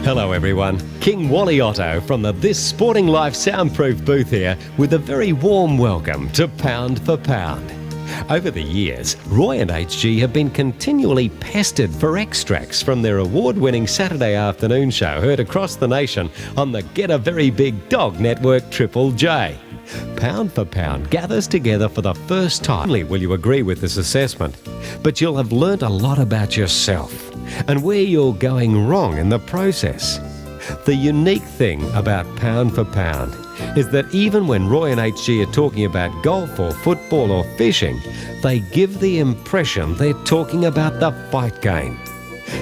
Hello everyone, King Wally Otto from the This Sporting Life soundproof booth here with a very warm welcome to Pound for Pound. Over the years, Roy and HG have been continually pestered for extracts from their award-winning Saturday afternoon show heard across the nation on the Get a Very Big Dog network Triple J. Pound for Pound gathers together for the first time. Not only will you agree with this assessment, but you'll have learnt a lot about yourself and where you're going wrong in the process. The unique thing about Pound for Pound is that even when Roy and HG are talking about golf or football or fishing, they give the impression they're talking about the fight game.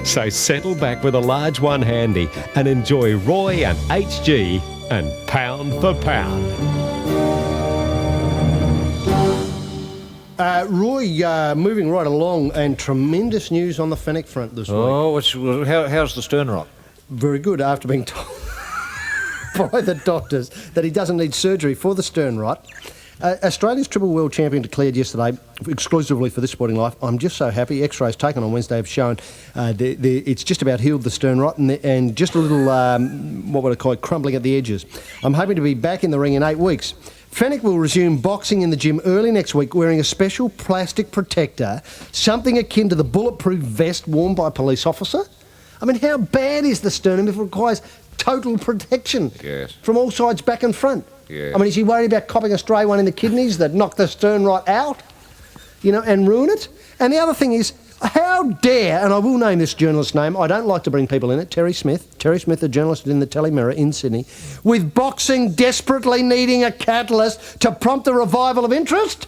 So settle back with a large one handy and enjoy Roy and HG and Pound for Pound. Roy, moving right along, and tremendous news on the Fennec front this week. Oh, how's the stern rot? Very good, after being told by the doctors that he doesn't need surgery for the stern rot. Australia's triple world champion declared yesterday, exclusively for This Sporting Life. I'm just so happy. X-rays taken on Wednesday have shown it's just about healed the stern rot and just a little, what would I call it, crumbling at the edges. I'm hoping to be back in the ring in 8 weeks. Fennec will resume boxing in the gym early next week wearing a special plastic protector, something akin to the bulletproof vest worn by a police officer. I mean, how bad is the sternum if it requires total protection from all sides, back and front? I mean, is he worried about copping a stray one in the kidneys that knock the stern rot out, you know, and ruin it? And the other thing is, how dare, and I will name this journalist's name, I don't like to bring people in it, Terry Smith, a journalist in the Telly Mirror in Sydney, with boxing desperately needing a catalyst to prompt the revival of interest?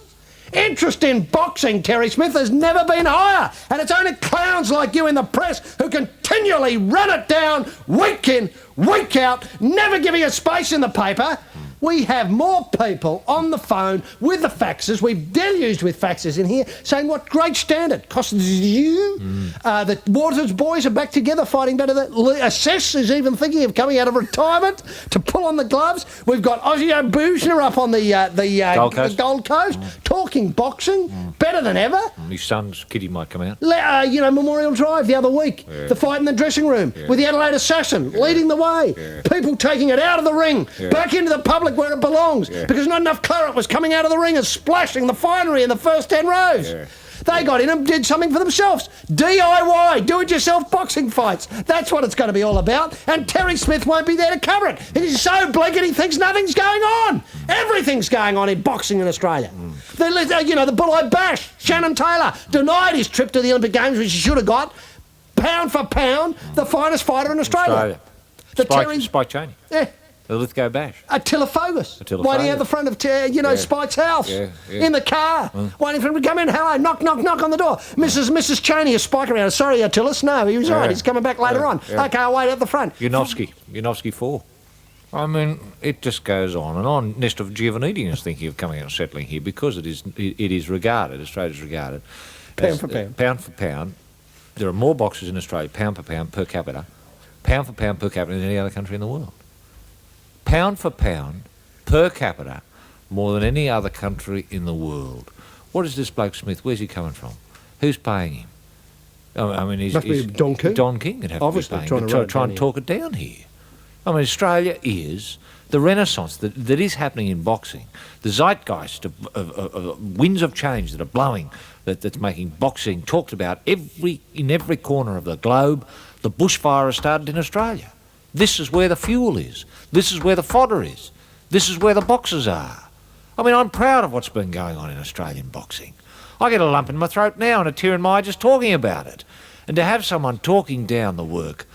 Interest in boxing, Terry Smith, has never been higher, and it's only clowns like you in the press who continually run it down week in, week out, never giving a space in the paper. We have more people on the phone with the faxes. We've deluged with faxes in here saying what great standard. Kostya Tszyu, the Waters boys are back together fighting better. Assess is even thinking of coming out of retirement to pull on the gloves. We've got Ozzy O'Boozner up on the Gold Coast talking boxing better than ever. His son's Kitty might come out. Memorial Drive the other week. The fight in the dressing room with the Adelaide Assassin leading the way. People taking it out of the ring, back into the public where it belongs, because not enough claret was coming out of the ring and splashing the finery in the first 10 rows. They got in and did something for themselves. DIY, do-it-yourself boxing fights. That's what it's going to be all about. And Terry Smith won't be there to cover it. He's so blinkered he thinks nothing's going on. Everything's going on in boxing in Australia. The Bull-Eye Bash, Shannon Taylor denied his trip to the Olympic Games, which he should have got. Pound for pound, the finest fighter in Australia. Spike Chaney. Yeah. The Lithgow Bash. Attila Fogus. Waiting out the front of, Spike's house. In the car. Waiting for him to come in. Hello, knock, knock, knock on the door. Mrs. Cheney, a Spike around. Sorry, Attilas. No, he was right. He's coming back later on. Okay, I'll wait at the front. Yanovsky 4. I mean, it just goes on and on. Nesta Giovannitti is thinking of coming out and settling here because it is regarded, Australia's regarded. Pound for pound. Pound for pound. There are more boxers in Australia, pound for pound, per capita. Pound for pound, per capita than any other country in the world. Pound for pound, per capita, more than any other country in the world. What is this bloke Smith? Where's he coming from? Who's paying him? I mean, he's Don King. Don King would have obviously to be paying him. Try and talk it down here. I mean, Australia is the renaissance that is happening in boxing. The zeitgeist of winds of change that are blowing, that's making boxing talked about in every corner of the globe. The bushfire has started in Australia. This is where the fuel is. This is where the fodder is. This is where the boxers are. I mean, I'm proud of what's been going on in Australian boxing. I get a lump in my throat now and a tear in my eye just talking about it. And to have someone talking down the work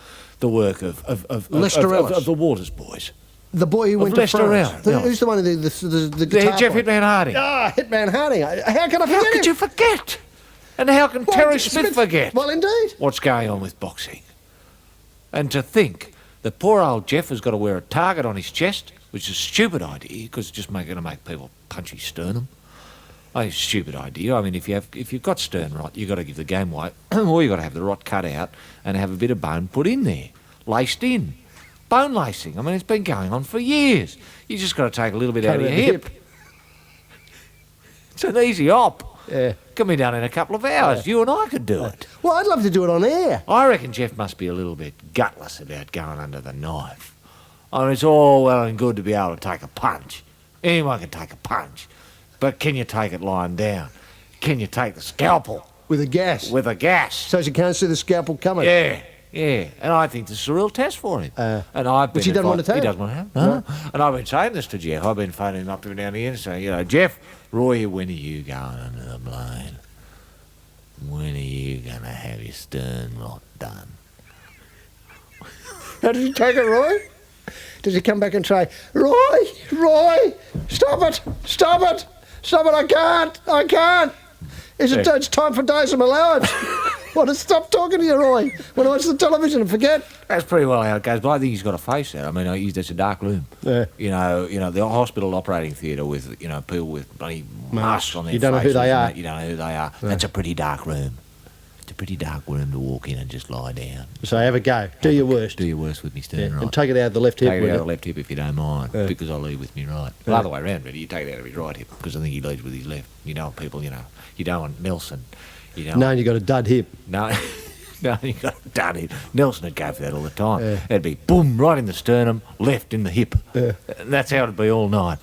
of Lester Ellis. Of the Waters boys. The boy who went to France. Who's the one who did the guitar Jeff player? Hitman Harding. Hitman Harding. How can I forget him? How could you forget? And how can Terry Smith forget? Well, indeed. What's going on with boxing? And to think that poor old Jeff has got to wear a target on his chest, which is a stupid idea because it's just going to make people punch his sternum. Oh, it's a stupid idea. I mean, if you've got stern rot, you've got to give the game away, or you've got to have the rot cut out and have a bit of bone put in there, laced in. Bone lacing. I mean, it's been going on for years. You just got to take a little bit out of your hip. It's an easy op. Yeah. can be done in a couple of hours. You and I could do it. Well, I'd love to do it on air. I reckon Jeff must be a little bit gutless about going under the knife. I mean, it's all well and good to be able to take a punch. Anyone can take a punch. But can you take it lying down? Can you take the scalpel? With a gas. With a gas. So you can't see the scalpel coming. Yeah. And I think this is a real test for him. Which he doesn't want to take. He doesn't want to have. No. And I've been saying this to Jeff. I've been phoning him up every now and again saying, Jeff, Roy, when are you going under the blade? When are you going to have your stern rot done? How does he take it, Roy? Does he come back and say, Roy, stop it, I can't. It's time for days of allowance. Want to stop talking to you, Roy, when I watch the television and forget? That's pretty well how it goes, but I think he's got to face that. I mean, it's a dark room. Yeah. The hospital operating theatre with, people with bloody masks on their faces. You don't know who they are. You don't know who they are. Yeah. That's a pretty dark room. It's a pretty dark room to walk in and just lie down. So have a go. Do your worst. Do your worst with me stern right. And take it out of the left hip. Take it out of the left hip if you don't mind, because I lead with me right. Well, other way around, really. You take it out of his right hip, because I think he leads with his left. You don't want people, you don't want Nelson. No, you got a dud hip. No, you got a dud hip. Nelson would go for that all the time. Yeah. It'd be boom, right in the sternum, left in the hip. Yeah. And that's how it'd be all night.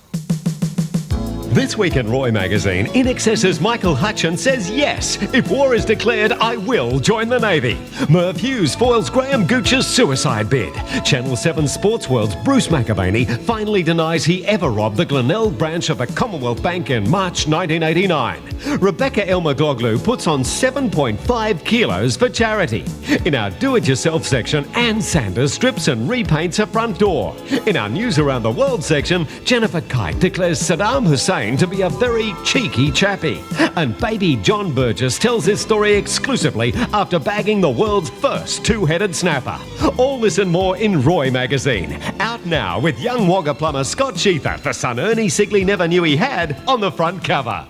This week in Roy magazine, In Excess's Michael Hutchins says yes. If war is declared, I will join the Navy. Merv Hughes foils Graham Gooch's suicide bid. Channel 7 Sports World's Bruce McAvaney finally denies he ever robbed the Glenelg branch of the Commonwealth Bank in March 1989. Rebecca Elmagloglu puts on 7.5 kilos for charity. In our do-it-yourself section, Ann Sanders strips and repaints her front door. In our News Around the World section, Jennifer Kite declares Saddam Hussein to be a very cheeky chappie. And baby John Burgess tells his story exclusively after bagging the world's first two-headed snapper. All this and more in Roy magazine. Out now with young Wagga plumber Scott Sheether, the son Ernie Sigley never knew he had, on the front cover.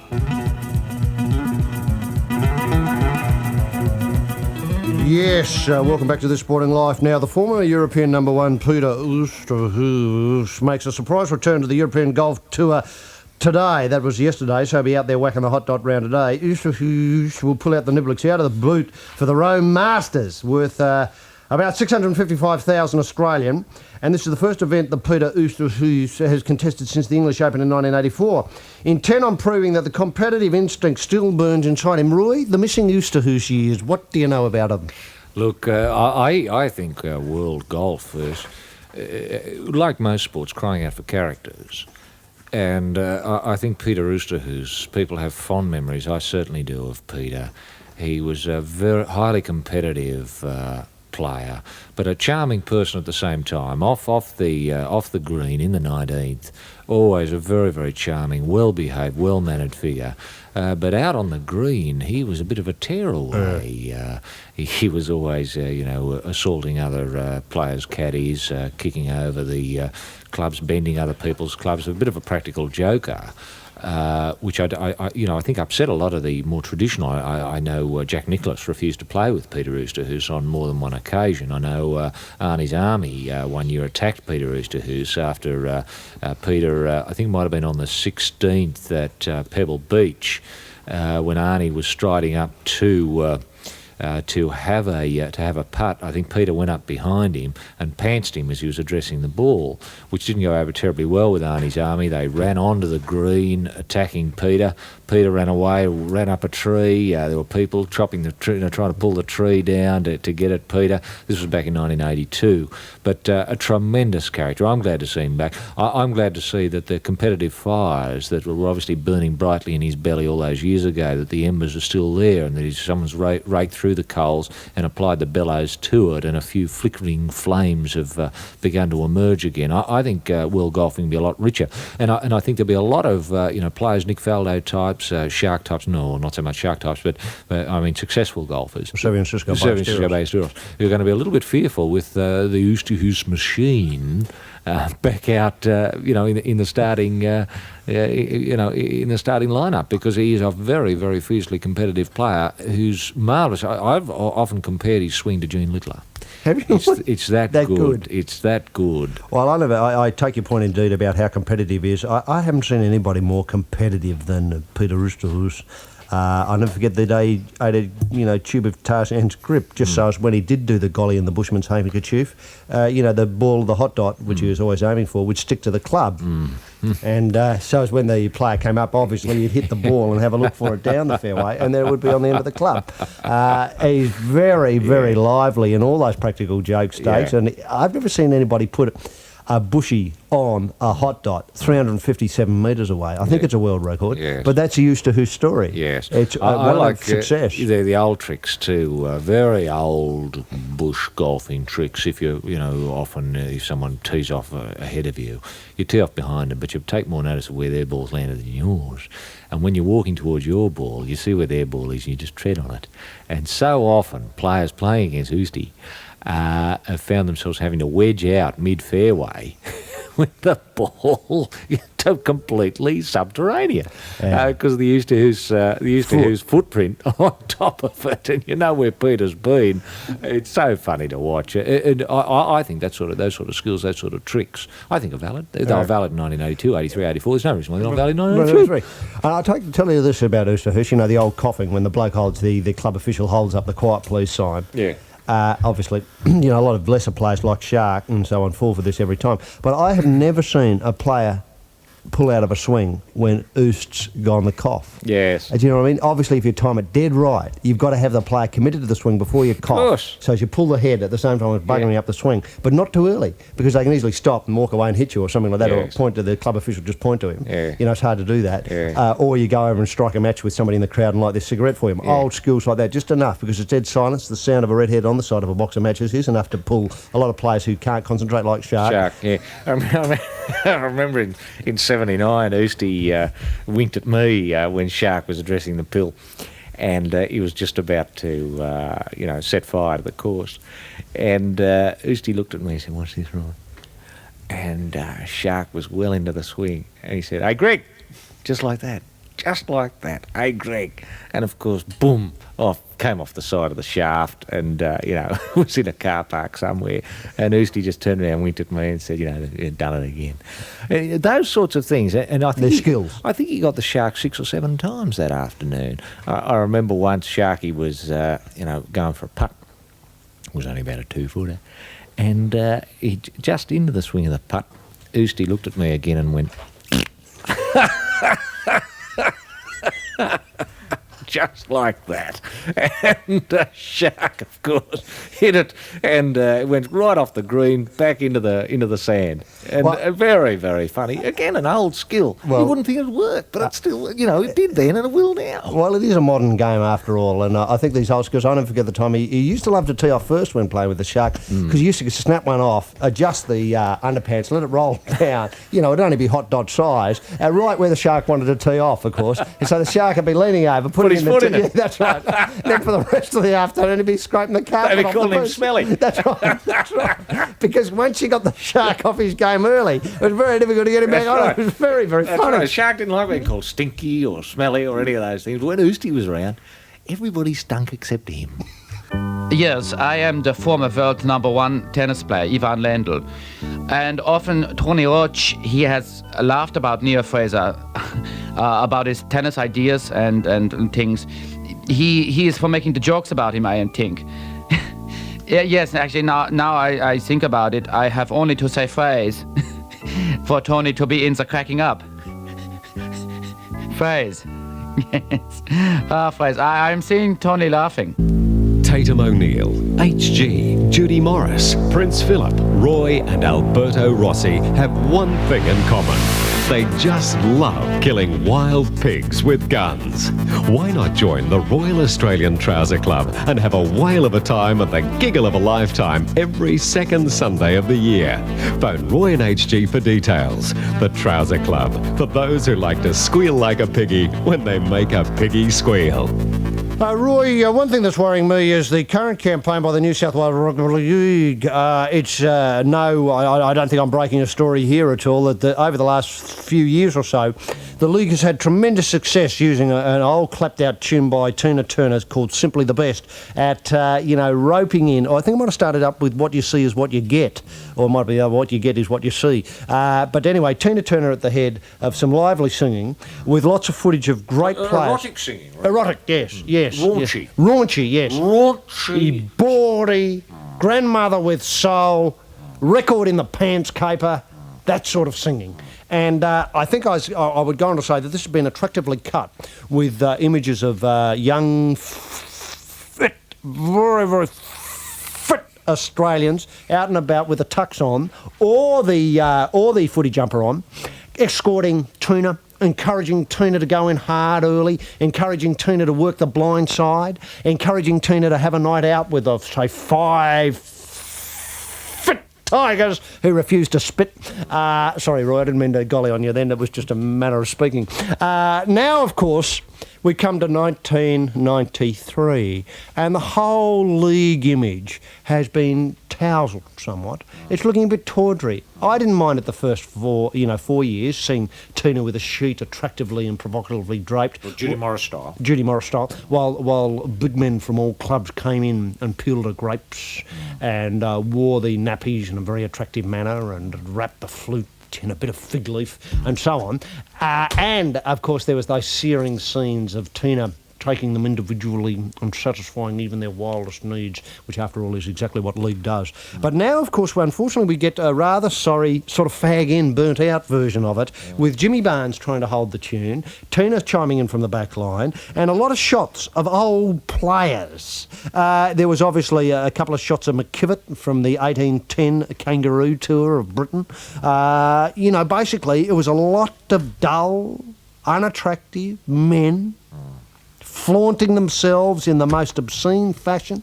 Yes, welcome back to This Sporting Life. Now, the former European number one, Peter Oosterhuis, makes a surprise return to the European Golf Tour today. That was yesterday, so he'll be out there whacking the hot dot round today. Oosterhuis will pull out the nibblets out of the boot for the Rome Masters, worth about 655,000 Australian. And this is the first event that Peter Oosterhuis has contested since the English Open in 1984. Intent on proving that the competitive instinct still burns inside him. Roy, the missing Oosterhuis years, what do you know about him? Look, I think world golf is, like most sports, crying out for characters. And I think Peter Oosterhuis, people have fond memories, I certainly do, of Peter. He was a very highly competitive player, but a charming person at the same time. Off the green in the 19th, always a very, very charming, well-behaved, well-mannered figure. But out on the green, he was a bit of a tearaway. He was always, assaulting other players' caddies, kicking over the clubs, bending other people's clubs. A bit of a practical joker. Which I think upset a lot of the more traditional. I know Jack Nicklaus refused to play with Peter Oosterhuis on more than one occasion. I know Arnie's Army one year attacked Peter Oosterhuis after Peter, I think might have been on the 16th at Pebble Beach, when Arnie was striding up to have a putt. I think Peter went up behind him and pantsed him as he was addressing the ball, which didn't go over terribly well with Arnie's Army. They ran onto the green, attacking Peter. Peter ran away, ran up a tree. There were people chopping the tree, trying to pull the tree down to get at Peter. This was back in 1982. But a tremendous character. I'm glad to see him back. I'm glad to see that the competitive fires that were obviously burning brightly in his belly all those years ago, that the embers are still there, and that someone's raked through the coals and applied the bellows to it, and a few flickering flames have begun to emerge again. I think world golfing will be a lot richer, and I think there'll be a lot of players, Nick Faldo types, shark types, no, not so much shark types, but I mean successful golfers, San Francisco Ballesteros, who are going to be a little bit fearful with the Oosterhuis machine back out, in the starting, in the starting lineup, because he is a very, very fiercely competitive player who's marvellous. I've often compared his swing to Gene Littler. Have you? It's that good. It's that good. Well, I take your point indeed about how competitive he is. I haven't seen anybody more competitive than Peter Oosterhuis. I'll never forget the day he ate a tube of Tarzan's grip, just so as when he did do the golly in the Bushman's handkerchief, the ball, the hot dot, which he was always aiming for, would stick to the club. And so as when the player came up, obviously he'd hit the ball and have a look for it down the fairway, and then it would be on the end of the club. He's very, very lively in all those practical joke stakes, and I've never seen anybody put a bushy on a hot dot 357 metres away. I think it's a world record, but that's used to whose story. Yes. It's I like success. They're the old tricks too, very old bush golfing tricks. If often if someone tees off ahead of you, you tee off behind them, but you take more notice of where their ball's landed than yours. And when you're walking towards your ball, you see where their ball is and you just tread on it. And so often, players playing against Usti have found themselves having to wedge out mid-fairway with the ball completely subterranean because they used to whose footprint on top of it, and you know where Peter's been. It's so funny to watch. And I think those sort of skills, those sort of tricks, I think are valid. They were valid in 1982, 83, 84. There's no reason why they're not valid in 1983. I'll tell you this about Oosterhuis, the old coughing when the bloke holds the club official holds up the quiet please sign. Yeah. Obviously, a lot of lesser players like Shark and so on fall for this every time. But I have never seen a player pull out of a swing when Oost's gone the cough. Yes. Do you know what I mean? Obviously, if you time it dead right, you've got to have the player committed to the swing before you cough. Of course. So as you pull the head at the same time as buggering up the swing, but not too early, because they can easily stop and walk away and hit you or something like that, or point to the club official, just point to him. Yeah. It's hard to do that. Yeah. Or you go over and strike a match with somebody in the crowd and light their cigarette for him. Old skills like that, just enough, because it's dead silence. The sound of a redhead on the side of a box of matches is enough to pull a lot of players who can't concentrate like Shark. Yeah. I remember in 79, Oosty winked at me when Shark was addressing the pill, and he was just about to, set fire to the course. And Oosty looked at me and said, "What's this, Ron?" And Shark was well into the swing, and he said, "Hey, Greg," just like that. "Hey, Greg." And of course, boom, came off the side of the shaft and, was in a car park somewhere. And Oosty just turned around, winked at me and said, "You've done it again." And those sorts of things. And I think skills. I think he got the Shark 6 or 7 times that afternoon. I remember once Sharky was, going for a putt. It was only about a 2-footer. And he just into the swing of the putt, Oosty looked at me again and went... just like that. And Shark, of course, hit it and went right off the green, back into the sand. And very, very funny. Again, an old skill. You wouldn't think it would work, but it's still, it did then and it will now. Well, it is a modern game after all, and I think these old skills, I never forget the time he used to love to tee off first when playing with the Shark, because he used to snap one off, adjust the underpants, let it roll down. It'd only be hot dot size, right where the Shark wanted to tee off, of course. And so the Shark would be leaning over, putting his foot in it. Yeah, that's right. Then for the rest of the afternoon, he'd be scraping the carpet They'd be off calling the him boots. Smelly. That's right. Because once you got the Shark off his game early, it was very difficult to get him back on. It was very, very funny. Right. Shark didn't like being called stinky or smelly or any of those things. When Oosty was around, everybody stunk except him. Yes, I am the former world #1 tennis player, Ivan Lendl. And often Tony Roach, he has laughed about Neil Fraser, about his tennis ideas and things. He is for making the jokes about him, I think. Yes, actually, now I think about it, I have only to say phrase for Tony to be in the cracking up. Phrase. Yes. Phrase. I'm seeing Tony laughing. Tatum O'Neill, HG, Judy Morris, Prince Philip, Roy and Alberto Rossi have one thing in common. They just love killing wild pigs with guns. Why not join the Royal Australian Trouser Club and have a whale of a time and the giggle of a lifetime every second Sunday of the year? Phone Roy and HG for details. The Trouser Club, for those who like to squeal like a piggy when they make a piggy squeal. Roy, one thing that's worrying me is the current campaign by the New South Wales Rugby League. I don't think I'm breaking a story here at all, that over the last few years or so, The league has had tremendous success using an old clapped-out tune by Tina Turner called Simply the Best at, roping in. I think I might have started up with What You See Is What You Get, or it might be What You Get Is What You See. But anyway, Tina Turner at the head of some lively singing with lots of footage of great players. Erotic singing, right? Erotic, yes. Raunchy. Yes. Raunchy, yes. Raunchy. Bawdy, grandmother with soul, record in the pants caper, that sort of singing. And I think I would go on to say that this has been attractively cut with images of young, fit, very, very fit Australians out and about with the tux on or the footy jumper on, escorting Tina, encouraging Tina to go in hard early, encouraging Tina to work the blind side, encouraging Tina to have a night out with, say, 5 Tigers who refused to spit. Sorry, Roy, I didn't mean to golly on you then. It was just a matter of speaking. Now, of course, we come to 1993, and the whole league image has been tousled somewhat. It's looking a bit tawdry. I didn't mind it the first 4 years, seeing Tina with a sheet attractively and provocatively draped. Well, Judy Morris style. Judy Morris style, while big men from all clubs came in and peeled her grapes and wore the nappies in a very attractive manner and wrapped the flute in a bit of fig leaf and so on. And, of course, there was those searing scenes of Tina taking them individually and satisfying even their wildest needs, which, after all, is exactly what league does. But now, of course, unfortunately, we get a rather sorry, sort of fag-in, burnt-out version of it, with Jimmy Barnes trying to hold the tune, Tina chiming in from the back line, and a lot of shots of old players. There was obviously a couple of shots of McKivitt from the 1810 Kangaroo Tour of Britain. Basically, it was a lot of dull, unattractive men flaunting themselves in the most obscene fashion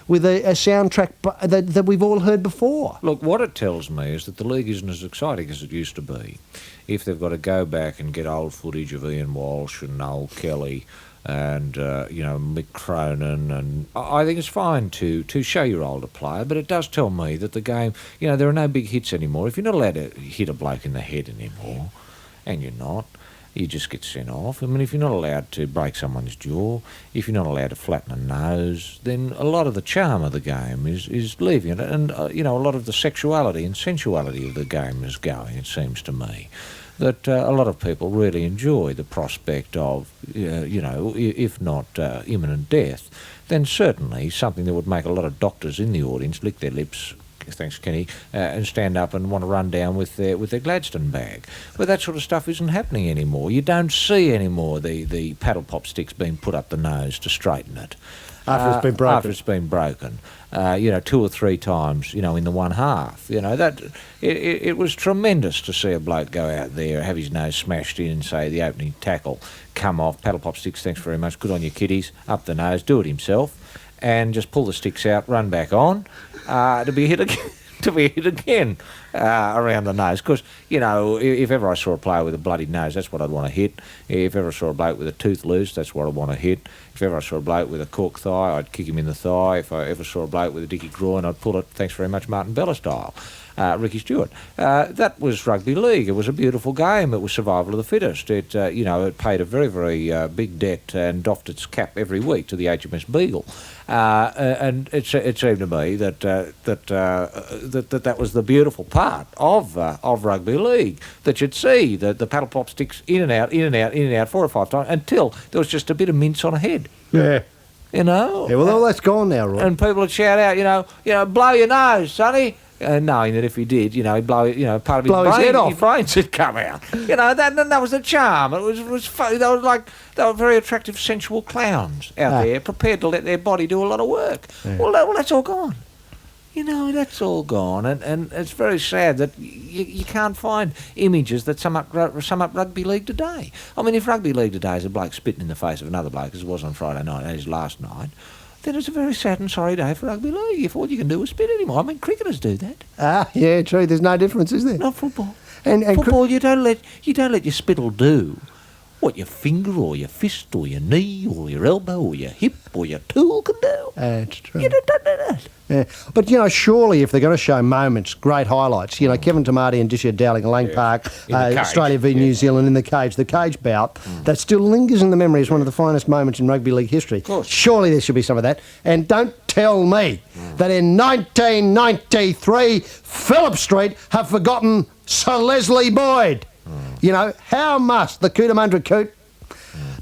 with a soundtrack that we've all heard before. Look, what it tells me is that the league isn't as exciting as it used to be. If they've got to go back and get old footage of Ian Walsh and Noel Kelly and, Mick Cronin, and I think it's fine to show your older player, but it does tell me that the game, there are no big hits anymore. If you're not allowed to hit a bloke in the head anymore, and you're not, you just get sent off. I mean, if you're not allowed to break someone's jaw, if you're not allowed to flatten a nose, then a lot of the charm of the game is leaving it. And, a lot of the sexuality and sensuality of the game is going, it seems to me. That a lot of people really enjoy the prospect of, if not imminent death, then certainly something that would make a lot of doctors in the audience lick their lips, thanks Kenny, and stand up and want to run down with their Gladstone bag. But that sort of stuff isn't happening anymore. You don't see anymore the paddle pop sticks being put up the nose to straighten it. After it's been broken. After it's been broken. 2 or 3 times, in the one half. It was tremendous to see a bloke go out there, have his nose smashed in, say, the opening tackle, come off, paddle pop sticks, thanks very much, good on you kiddies, up the nose, do it himself, and just pull the sticks out, run back on, to be hit again, around the nose. Because, if ever I saw a player with a bloody nose, that's what I'd want to hit. If ever I saw a bloke with a tooth loose, that's what I'd want to hit. If ever I saw a bloke with a cork thigh, I'd kick him in the thigh. If I ever saw a bloke with a dicky groin, I'd pull it, thanks very much, Martin Bella style. Ricky Stewart. That was rugby league. It was a beautiful game. It was survival of the fittest. It paid a very, very big debt and doffed its cap every week to the HMS Beagle. And it seemed to me that was the beautiful part of rugby league, that you'd see the paddle pop sticks in and out, 4 or 5 times until there was just a bit of mince on a head. Yeah. Yeah, well, all that's gone now, Roy. And people would shout out, blow your nose, sonny. Knowing that if he did, he'd blow, part of his head off. His brains would come out. That was the charm. It was fun. They were very attractive, sensual clowns out there, prepared to let their body do a lot of work. Yeah. Well, that's all gone. That's all gone, and it's very sad that you can't find images that sum up rugby league today. I mean, if rugby league today is a bloke spitting in the face of another bloke, as it was on Friday night, as last night, then it's a very sad and sorry day for rugby league, if all you can do is spit anymore. I mean, cricketers do that. Yeah, true. There's no difference, is there? Not football. And football, you don't let your spittle do what your finger or your fist or your knee or your elbow or your hip or your tool can do. That's true. You don't know that. Yeah. But, surely if they're going to show moments, great highlights, Kevin Tamati and Dishia Dowling, Lang Park, Australia v New Zealand in the cage bout, that still lingers in the memory as one of the finest moments in rugby league history. Of course. Surely there should be some of that. And don't tell me that in 1993, Phillip Street have forgotten Sir Leslie Boyd. How must the Cootamundra Coot,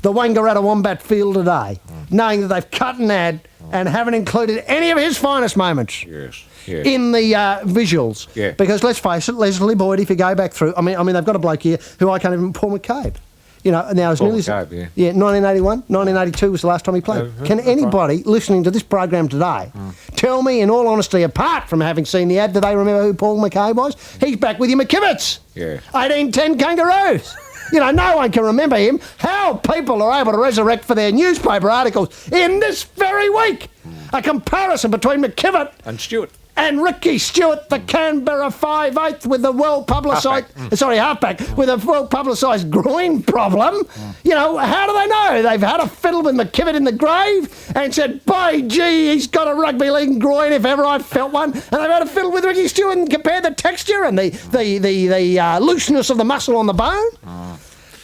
the Wangaratta Wombat feel today, knowing that they've cut an ad and haven't included any of his finest moments in the visuals? Yeah. Because let's face it, Leslie Boyd, if you go back through, I mean, they've got a bloke here who I can't even, Paul McCabe. Now it's Paul nearly... McCabe, yeah. Yeah, 1981, 1982 was the last time he played. Can anybody listening to this program today tell me, in all honesty, apart from having seen the ad, do they remember who Paul McCabe was? He's back with your McKibbits. Yeah. 1810 Kangaroos. No one can remember him. How people are able to resurrect for their newspaper articles in this very week a comparison between McKibbit And Stewart. and Ricky Stewart, the Canberra 5'8", with the well-publicised... halfback, with a well-publicised groin problem. How do they know? They've had a fiddle with McKibbit in the grave and said, by gee, he's got a rugby league groin if ever I felt one. And they've had a fiddle with Ricky Stewart and compared the texture and the looseness of the muscle on the bone.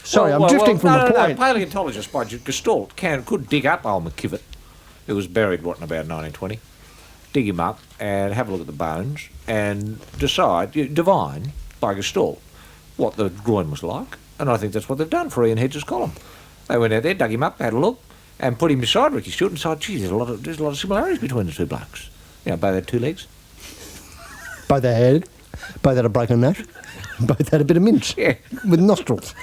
Sorry, I'm drifting from the point. Paleontologist by Gestalt could dig up old McKibbit, who was buried, in about 1920. Dig him up and have a look at the bones and divine by Gestalt what the groin was like. And I think that's what they've done for Ian Hedges' column. They went out there, dug him up, had a look, and put him beside Ricky Stewart and said, gee, there's a lot of similarities between the two blokes. Both had 2 legs. Both had a broken nose. Both had a bit of mince. Yeah. With nostrils.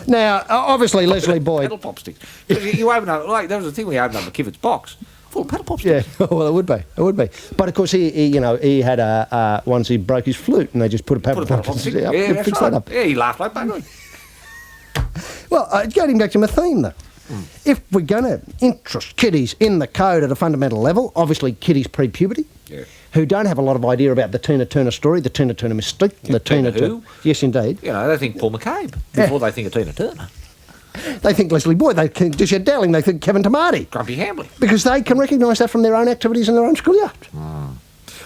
Now, obviously, Leslie Boyd... Paddle pop sticks. You open up, that was the thing we opened up McKibbit's box. Full of paddle pop sticks. Yeah, well, it would be. But of course, he had once he broke his flute, and they just put a paddle pop stick up. Yeah, that's fix right. that up. Yeah, he laughed like buggery. Well, getting back to my theme, though. If we're going to interest kiddies in the code at a fundamental level, obviously kiddies pre-puberty, who don't have a lot of idea about the Tina Turner story, the Tina Turner mystique, the Tina Turner... Yes, indeed. They think Paul McCabe before they think of Tina Turner. They think Leslie Boyd, they think Dishia Dowling, they think Kevin Tamati. Grumpy Hambley. Because they can recognise that from their own activities in their own schoolyards.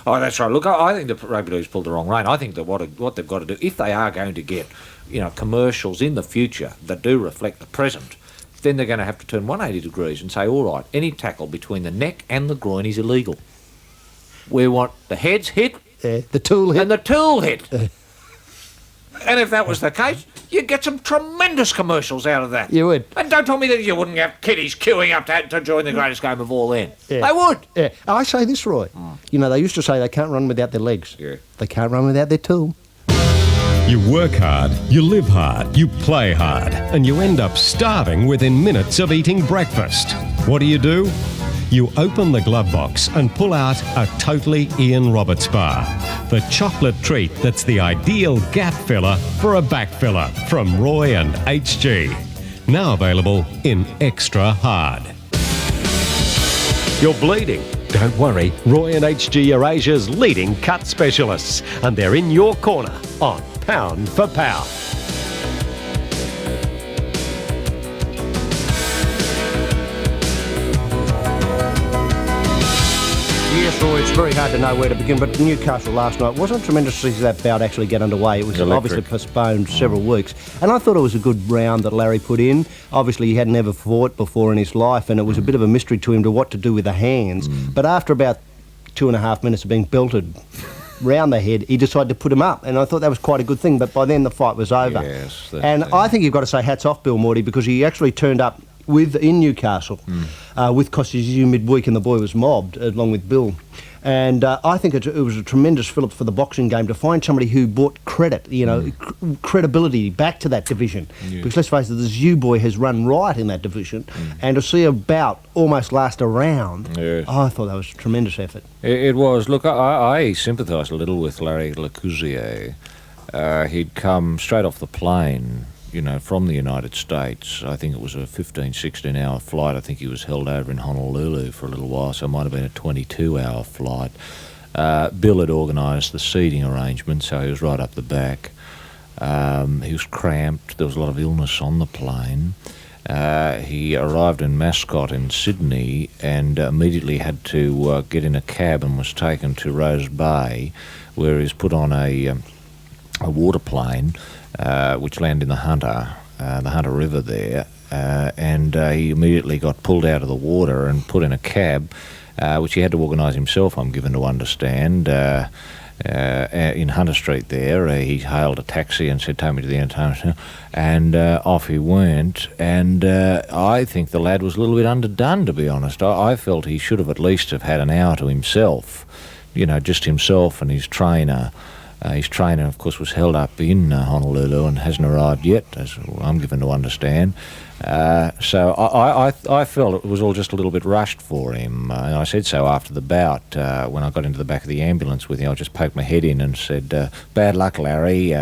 Oh, that's right. Look, I think the rugby league's pulled the wrong rein. I think that what they've got to do, if they are going to get, commercials in the future that do reflect the present, then they're going to have to turn 180 degrees and say, all right, any tackle between the neck and the groin is illegal. We want the heads hit, the tool hit, and the tool hit. And if that was the case, you'd get some tremendous commercials out of that. You would. And don't tell me that you wouldn't have kiddies queuing up to join the greatest game of all then. Yeah. They would. Yeah. I say this, Roy. They used to say they can't run without their legs. Yeah. They can't run without their tool. You work hard, you live hard, you play hard, and you end up starving within minutes of eating breakfast. What do? You open the glove box and pull out a totally Ian Roberts bar. The chocolate treat that's the ideal gap filler for a back filler from Roy and HG. Now available in extra hard. You're bleeding? Don't worry, Roy and HG are Asia's leading cut specialists, and they're in your corner on Pound for Pound. Yes, Roy, it's very hard to know where to begin, but Newcastle last night wasn't tremendous to see that bout actually get underway. It was obviously postponed several weeks, and I thought it was a good round that Larry put in. Obviously, he had never fought before in his life, and it was a bit of a mystery to him to what to do with the hands. But after about 2.5 minutes of being belted round the head, he decided to put him up, and I thought that was quite a good thing, but by then the fight was over. Yes, and I think you've got to say hats off Bill Morty, because he actually turned up in Newcastle with Kostya Tszyu midweek, and the boy was mobbed along with Bill. And I think it was a tremendous fillip for the boxing game to find somebody who brought credit, credibility back to that division. Because let's face it, the Tszyu boy has run right in that division, and to see a bout almost last a round, I thought that was a tremendous effort. It was. Look, I sympathise a little with Larry Lecousier. He'd come straight off the plane, from the United States. I think it was a 15, 16-hour flight. I think he was held over in Honolulu for a little while, so it might have been a 22-hour flight. Bill had organised the seating arrangement, so he was right up the back. He was cramped. There was a lot of illness on the plane. He arrived in Mascot in Sydney and immediately had to get in a cab and was taken to Rose Bay, where he was put on a water plane, which landed in the Hunter River there, and he immediately got pulled out of the water and put in a cab, which he had to organise himself, I'm given to understand. In Hunter Street there, he hailed a taxi and said, "Take me to the entertainment centre," and off he went. And I think the lad was a little bit underdone, to be honest. I felt he should have at least have had an hour to himself, just himself and his trainer. His trainer, of course, was held up in Honolulu and hasn't arrived yet, as I'm given to understand. So I felt it was all just a little bit rushed for him. And I said so after the bout. When I got into the back of the ambulance with him, I just poked my head in and said, "Bad luck, Larry."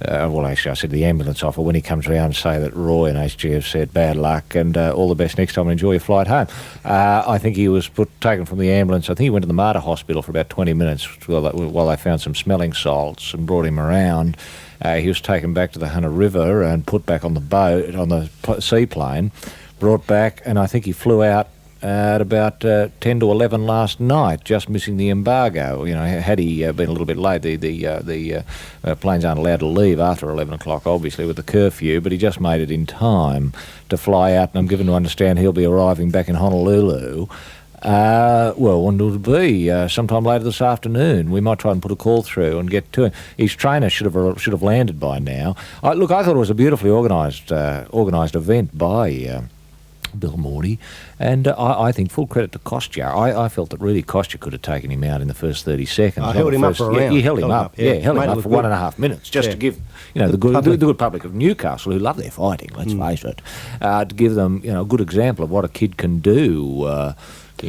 Well, actually, I said to the ambulance officer, when he comes around, say that Roy and HG have said bad luck and all the best next time and enjoy your flight home. I think he was taken from the ambulance. I think he went to the Mater Hospital for about 20 minutes while they found some smelling salts and brought him around. He was taken back to the Hunter River and put back on the boat, on the seaplane, brought back, and I think he flew out at about 10 to 11 last night, just missing the embargo. Had he been a little bit late, the planes aren't allowed to leave after 11 o'clock, obviously, with the curfew, but he just made it in time to fly out, and I'm given to understand he'll be arriving back in Honolulu. When will it be? Sometime later this afternoon. We might try and put a call through and get to him. His trainer should have landed by now. I thought it was a beautifully organised event by Bill Morty, and I think full credit to Kostya. I felt that really Kostya could have taken him out in the first 30 seconds. I held him up for a round. He held him up. Held him up for 1.5 minutes, just to give the good public of Newcastle, who love their fighting, let's face it, to give them a good example of what a kid can do.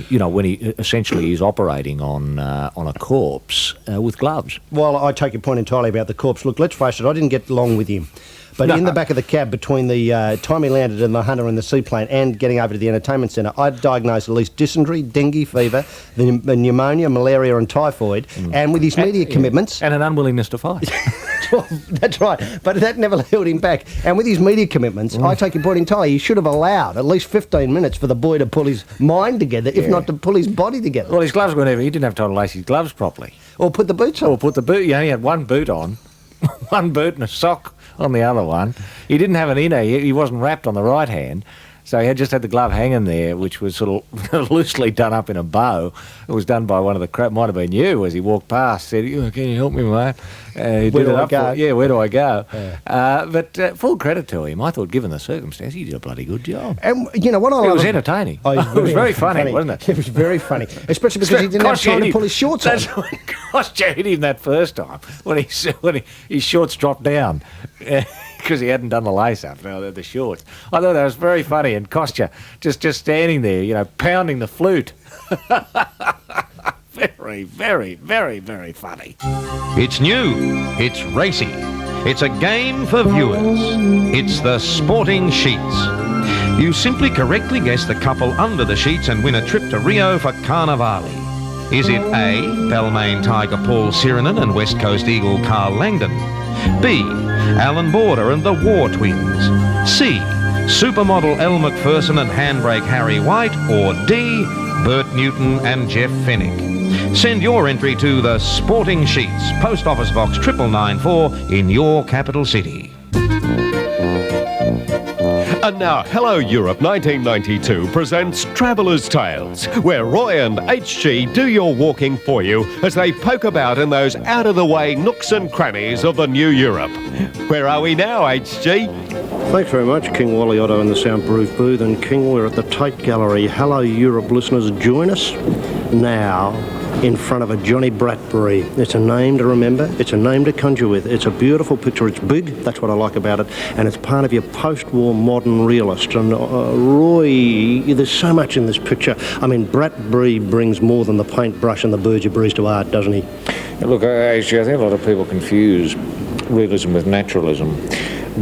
When he essentially is operating on a corpse with gloves. Well, I take your point entirely about the corpse. Look, let's face it, I didn't get along with him. But in the back of the cab, between the time he landed in the Hunter and the seaplane and getting over to the entertainment centre, I'd diagnosed at least dysentery, dengue fever, the pneumonia, malaria and typhoid, and with his media commitments... And an unwillingness to fight. Well, that's right, but that never held him back. And with his media commitments, I take your point entirely, he should have allowed at least 15 minutes for the boy to pull his mind together, if not to pull his body together. Well, his gloves weren't he didn't have time to lace his gloves properly. Or put the boots on. Or put the boot, he only had one boot on, one boot and a sock on the other one. He didn't have an inner, he wasn't wrapped on the right hand. So he just had the glove hanging there, which was sort of loosely done up in a bow. It was done by one of the might have been you, as he walked past, said, "Can you help me, mate?" Where do I go? Where do I go? Yeah. But full credit to him. I thought, given the circumstance, he did a bloody good job. And what I love... It was entertaining. It was very funny, wasn't it? It was very funny, especially because he didn't have time to pull his shorts on. That's what Kostya hit him that first time, when his shorts dropped down. Because he hadn't done the lace-up, the shorts. I thought that was very funny, and Kostya just standing there, pounding the flute. Very, very, very, very funny. It's new, it's racy, it's a game for viewers. It's the Sporting Sheets. You simply correctly guess the couple under the sheets and win a trip to Rio for Carnivale. Is it A, Balmain Tiger Paul Sirenen and West Coast Eagle Carl Langdon? B, Alan Border and the War Twins? C, supermodel Elle Macpherson and Handbrake Harry White? Or D, Bert Newton and Jeff Fennick? Send your entry to the Sporting Sheets, Post Office Box 9994 in your capital city. And now, Hello Europe 1992 presents Traveller's Tales, where Roy and HG do your walking for you as they poke about in those out-of-the-way nooks and crannies of the new Europe. Where are we now, HG? Thanks very much, King Wally Otto in the soundproof booth. And King, we're at the Tate Gallery. Hello Europe listeners, join us now in front of a Johnny Bradbury. It's a name to remember, it's a name to conjure with. It's a beautiful picture, it's big, that's what I like about it, and it's part of your post-war modern realist. And Roy, there's so much in this picture. I mean, Bradbury brings more than the paintbrush and the Burger-Breeze to art, doesn't he? Look, actually, I think a lot of people confuse realism with naturalism.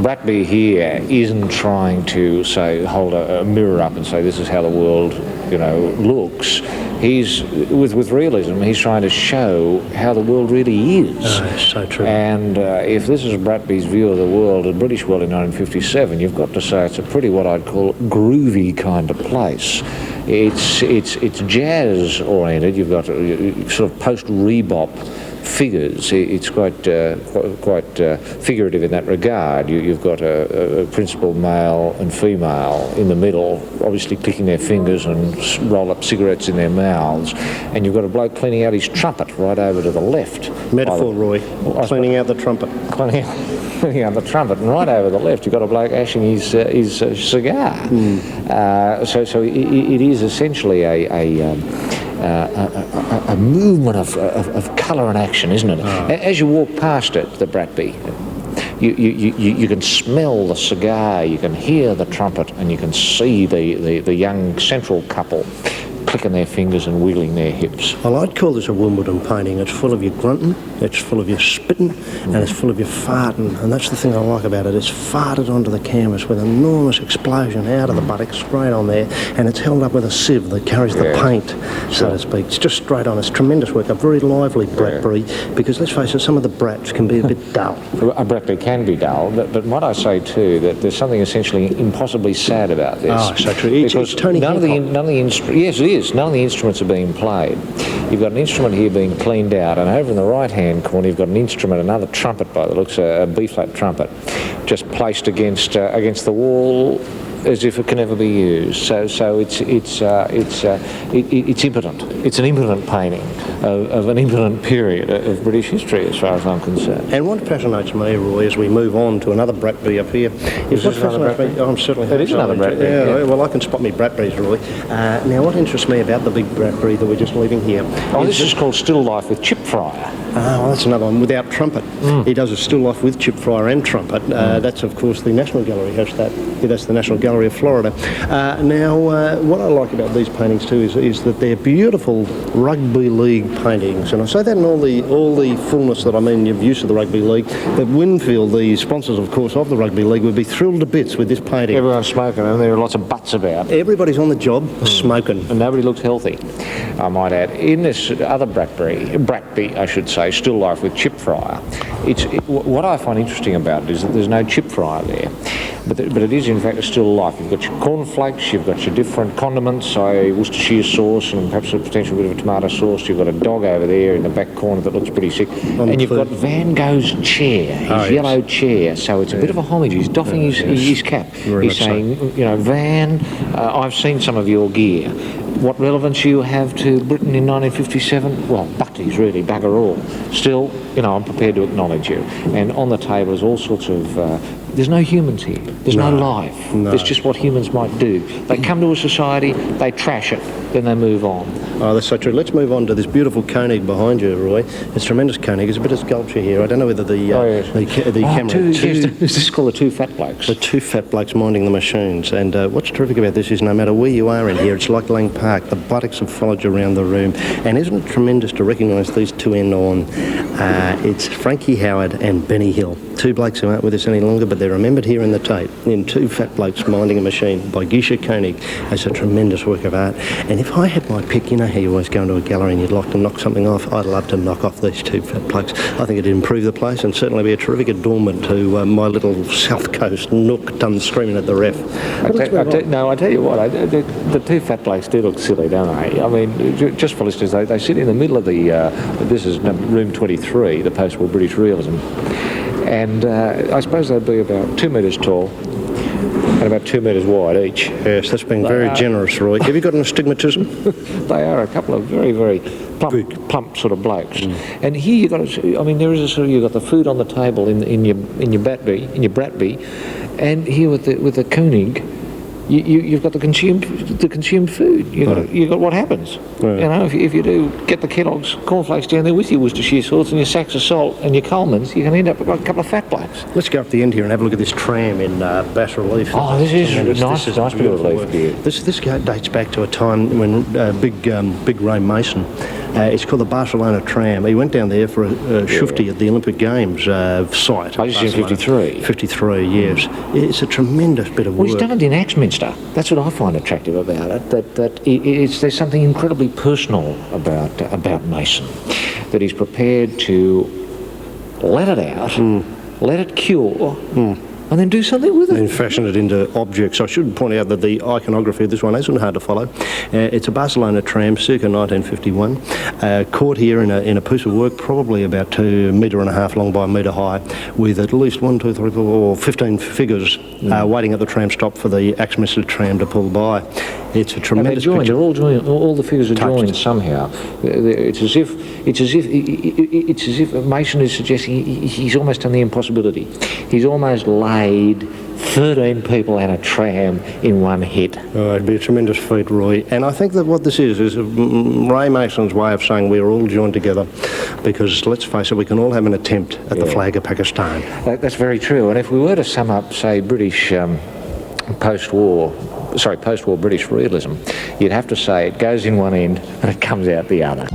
Bradbury here isn't trying to, say, hold a mirror up and say this is how the world, looks. he's with realism. He's trying to show how the world really is. So true. And if this is Bratby's view of the world, the British world in 1957, you've got to say it's a pretty what I'd call groovy kind of place. It's jazz oriented. You've got sort of post rebop figures. It's quite figurative in that regard. You've got a principal male and female in the middle, obviously clicking their fingers and roll up cigarettes in their mouths, and you've got a bloke cleaning out his trumpet right over to the left. Metaphor, Roy. Cleaning out the trumpet. Cleaning out the trumpet, and right over the left you've got a bloke ashing his cigar. So it is essentially a movement of colour and action, isn't it? As you walk past it, the Bratby, you can smell the cigar, you can hear the trumpet, and you can see the young central couple clicking their fingers and wiggling their hips. Well, I'd call this a Wimbledon painting. It's full of your grunting, it's full of your spitting, and it's full of your farting. And that's the thing I like about it. It's farted onto the canvas with an enormous explosion out of the buttocks, straight on there, and it's held up with a sieve that carries the paint, so to speak. It's just straight on. It's tremendous work. A very lively Bratby, because let's face it, some of the Brats can be a bit dull. A Bratby can be dull, but might I say too that there's something essentially impossibly sad about this. Oh, so true. It's Tony none of the yes, it is. None of the instruments are being played. You've got an instrument here being cleaned out, and over in the right-hand corner you've got an instrument, another trumpet by the looks, a B-flat trumpet, just placed against the wall as if it can never be used. So it's impotent. It's an impotent painting of an impotent period of British history, as far as I'm concerned. And what fascinates me, Roy, as we move on to another Bratby up here, is what fascinates me. I'm certainly. It is another Bratby. Yeah, well, I can spot me Bratbys, Roy. Now, what interests me about the big Bratby that we're just leaving here? This is called Still Life with Chip Fryer. Well, that's another one without trumpet. He does a still life with chip fryer and trumpet. That's, of course, the National Gallery has that. Yeah, that's the National Gallery of Florida. Now, what I like about these paintings too is that they're beautiful rugby league paintings, and I say that in all the fullness that I mean of use of the rugby league. That Winfield, the sponsors, of course, of the rugby league, would be thrilled to bits with this painting. Everyone's smoking, and there are lots of butts about. Everybody's on the job smoking, and nobody looks healthy, I might add. In this other Bratby, I should say, Still Life with Chip Fryer, what I find interesting about it is that there's no chip fryer there, but it is in fact a still life. You've got your cornflakes, you've got your different condiments, say Worcestershire sauce and perhaps a potential bit of a tomato sauce. You've got a dog over there in the back corner that looks pretty sick, and you've got Van Gogh's chair, his yellow chair. So it's a bit of a homage. He's doffing his cap. He's saying, Van, I've seen some of your gear. What relevance you have to Britain in 1957? Well, butties really, bugger all. Still, I'm prepared to acknowledge you. And on the table is all sorts of... there's no humans here. There's no life. There's just what humans might do. They come to a society, they trash it, then they move on. Oh, that's so true. Let's move on to this beautiful Koenig behind you, Roy. It's tremendous Koenig. There's a bit of sculpture here. I don't know whether the camera... Is this called the Two Fat Blokes? The Two Fat Blokes minding the machines. And what's terrific about this is no matter where you are in here, it's like Lang Park. The buttocks have followed you around the room. And isn't it tremendous to recognise these two end-on? It's Frankie Howard and Benny Hill. Two blokes who aren't with us any longer, but they're remembered here in the tape in Two Fat Blokes Minding a Machine by Gisha Koenig. It's a tremendous work of art. And if I had my pick, how you always go into a gallery and you'd like to knock something off, I'd love to knock off these Two Fat Blokes. I think it'd improve the place and certainly be a terrific adornment to my little South Coast nook done screaming at the ref. I tell you what, the Two Fat Blokes do look silly, don't they? I mean, just for listeners, they sit in the middle of the, this is room 23, the post-war British realism. And I suppose they'd be about 2 metres tall and about 2 metres wide each. Yes, that's been very generous, Roy. Have you got an astigmatism? They are a couple of very, very plump sort of blokes. And here you've got, there is you've got the food on the table in your Bratby, and here with the Koenig, you've got the consumed food. You've got what happens. Right. If you do get the Kellogg's cornflakes down there with your Worcestershire sauce and your sacks of salt and your Coleman's, you can end up with a couple of fat blokes. Let's go up the end here and have a look at this tram in bas relief. Oh, this is nice. This is beautiful relief. This dates back to a time when Big Ray Mason It's called the Barcelona Tram. He went down there for a shufti at the Olympic Games site. I used in 53. 53, yes. It's a tremendous bit of work. Well, he's done it in Axminster. That's what I find attractive about it. There's something incredibly personal about Mason. That he's prepared to let it out, let it cure, and then do something with it. And fashion it into objects. I should point out that the iconography of this one isn't hard to follow. It's a Barcelona tram, circa 1951, caught here in a piece of work, probably about 2.5 metres long by 1 metre high, with at least 1, 2, 3, 4, or 15 figures waiting at the tram stop for the Axminster tram to pull by. It's a tremendous joined. picture. They're all joined. All the figures are joined somehow. It's as if Mason is suggesting he's almost done the impossibility. He's almost laid 13 people and a tram in one hit. Oh, it'd be a tremendous feat, Roy. And I think that what this is Ray Mason's way of saying we're all joined together, because let's face it, we can all have an attempt at the flag of Pakistan. That's very true. And if we were to sum up, say, British post-war British realism, you'd have to say it goes in one end and it comes out the other.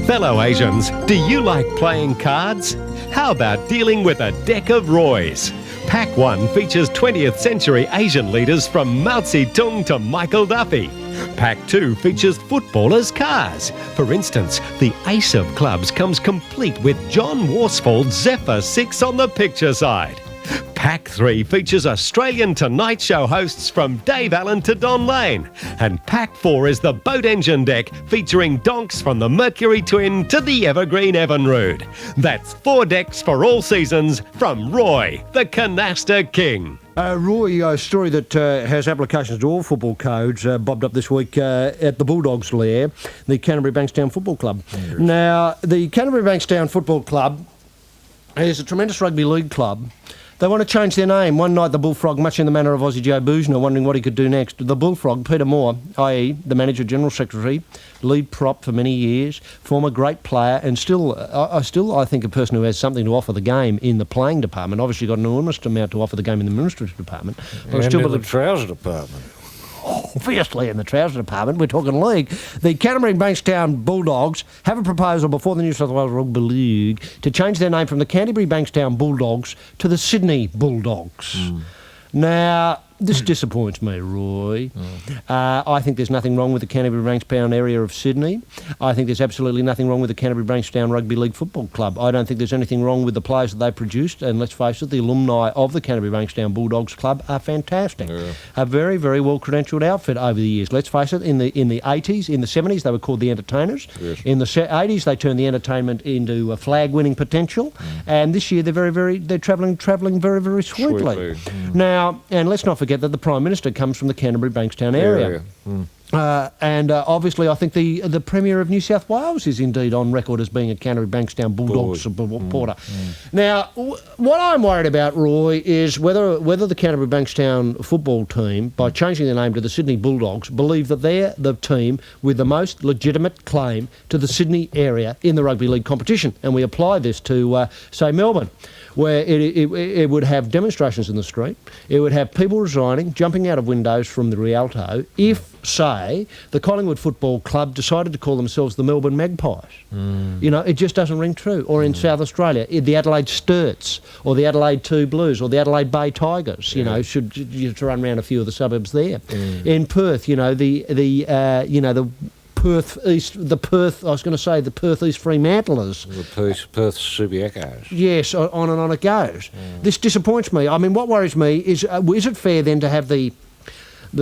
Fellow Asians, do you like playing cards? How about dealing with a deck of Roys? Pack 1 features 20th century Asian leaders from Mao Zedong to Michael Duffy. Pack 2 features footballers' cars. For instance, the Ace of Clubs comes complete with John Worsfold's Zephyr 6 on the picture side. Pack 3 features Australian Tonight Show hosts from Dave Allen to Don Lane. And Pack 4 is the boat engine deck featuring donks from the Mercury Twin to the evergreen Evinrude. That's 4 decks for all seasons from Roy, the Canasta King. Roy, a story that has applications to all football codes, bobbed up this week at the Bulldogs lair, the Canterbury Bankstown Football Club. Now, the Canterbury Bankstown Football Club is a tremendous rugby league club. They want to change their name. One night, the Bullfrog, much in the manner of Aussie Joe Boozner, wondering what he could do next. The Bullfrog, Peter Moore, i.e. the manager, general secretary, lead prop for many years, former great player, and still, I think, a person who has something to offer the game in the playing department. Obviously got an enormous amount to offer the game in the administrative department. But And in the trouser department. Obviously in the trouser department, we're talking league. The Canterbury Bankstown Bulldogs have a proposal before the New South Wales Rugby League to change their name from the Canterbury Bankstown Bulldogs to the Sydney Bulldogs. Now, this disappoints me, Roy. I think there's nothing wrong with the Canterbury Bankstown area of Sydney. I think there's absolutely nothing wrong with the Canterbury Bankstown Rugby League Football Club. I don't think there's anything wrong with the players that they produced, and let's face it, the alumni of the Canterbury Bankstown Bulldogs Club are fantastic. A very, very well-credentialed outfit over the years. Let's face it, in the 80s, in the 70s, they were called the Entertainers. In the 80s, they turned the entertainment into a flag-winning potential, and this year they're travelling very, very sweetly. Now, and let's not forget that the Prime Minister comes from the Canterbury Bankstown area. And obviously I think the Premier of New South Wales is indeed on record as being a Canterbury Bankstown Bulldogs supporter. Now, what I'm worried about, Roy, is whether the Canterbury Bankstown football team, by changing their name to the Sydney Bulldogs, believe that they're the team with the most legitimate claim to the Sydney area in the rugby league competition. And we apply this to, say, Melbourne, where it would have demonstrations in the street, it would have people resigning, jumping out of windows from the Rialto, if, say, the Collingwood Football Club decided to call themselves the Melbourne Magpies. You know, it just doesn't ring true. Or in South Australia, the Adelaide Sturts, or the Adelaide Two Blues, or the Adelaide Bay Tigers, you know, should you run around a few of the suburbs there. In Perth, you know, the Perth East Fremantlers. The Perth Subiecos. Yes, on and on it goes. This disappoints me. I mean, what worries me is it fair then to have the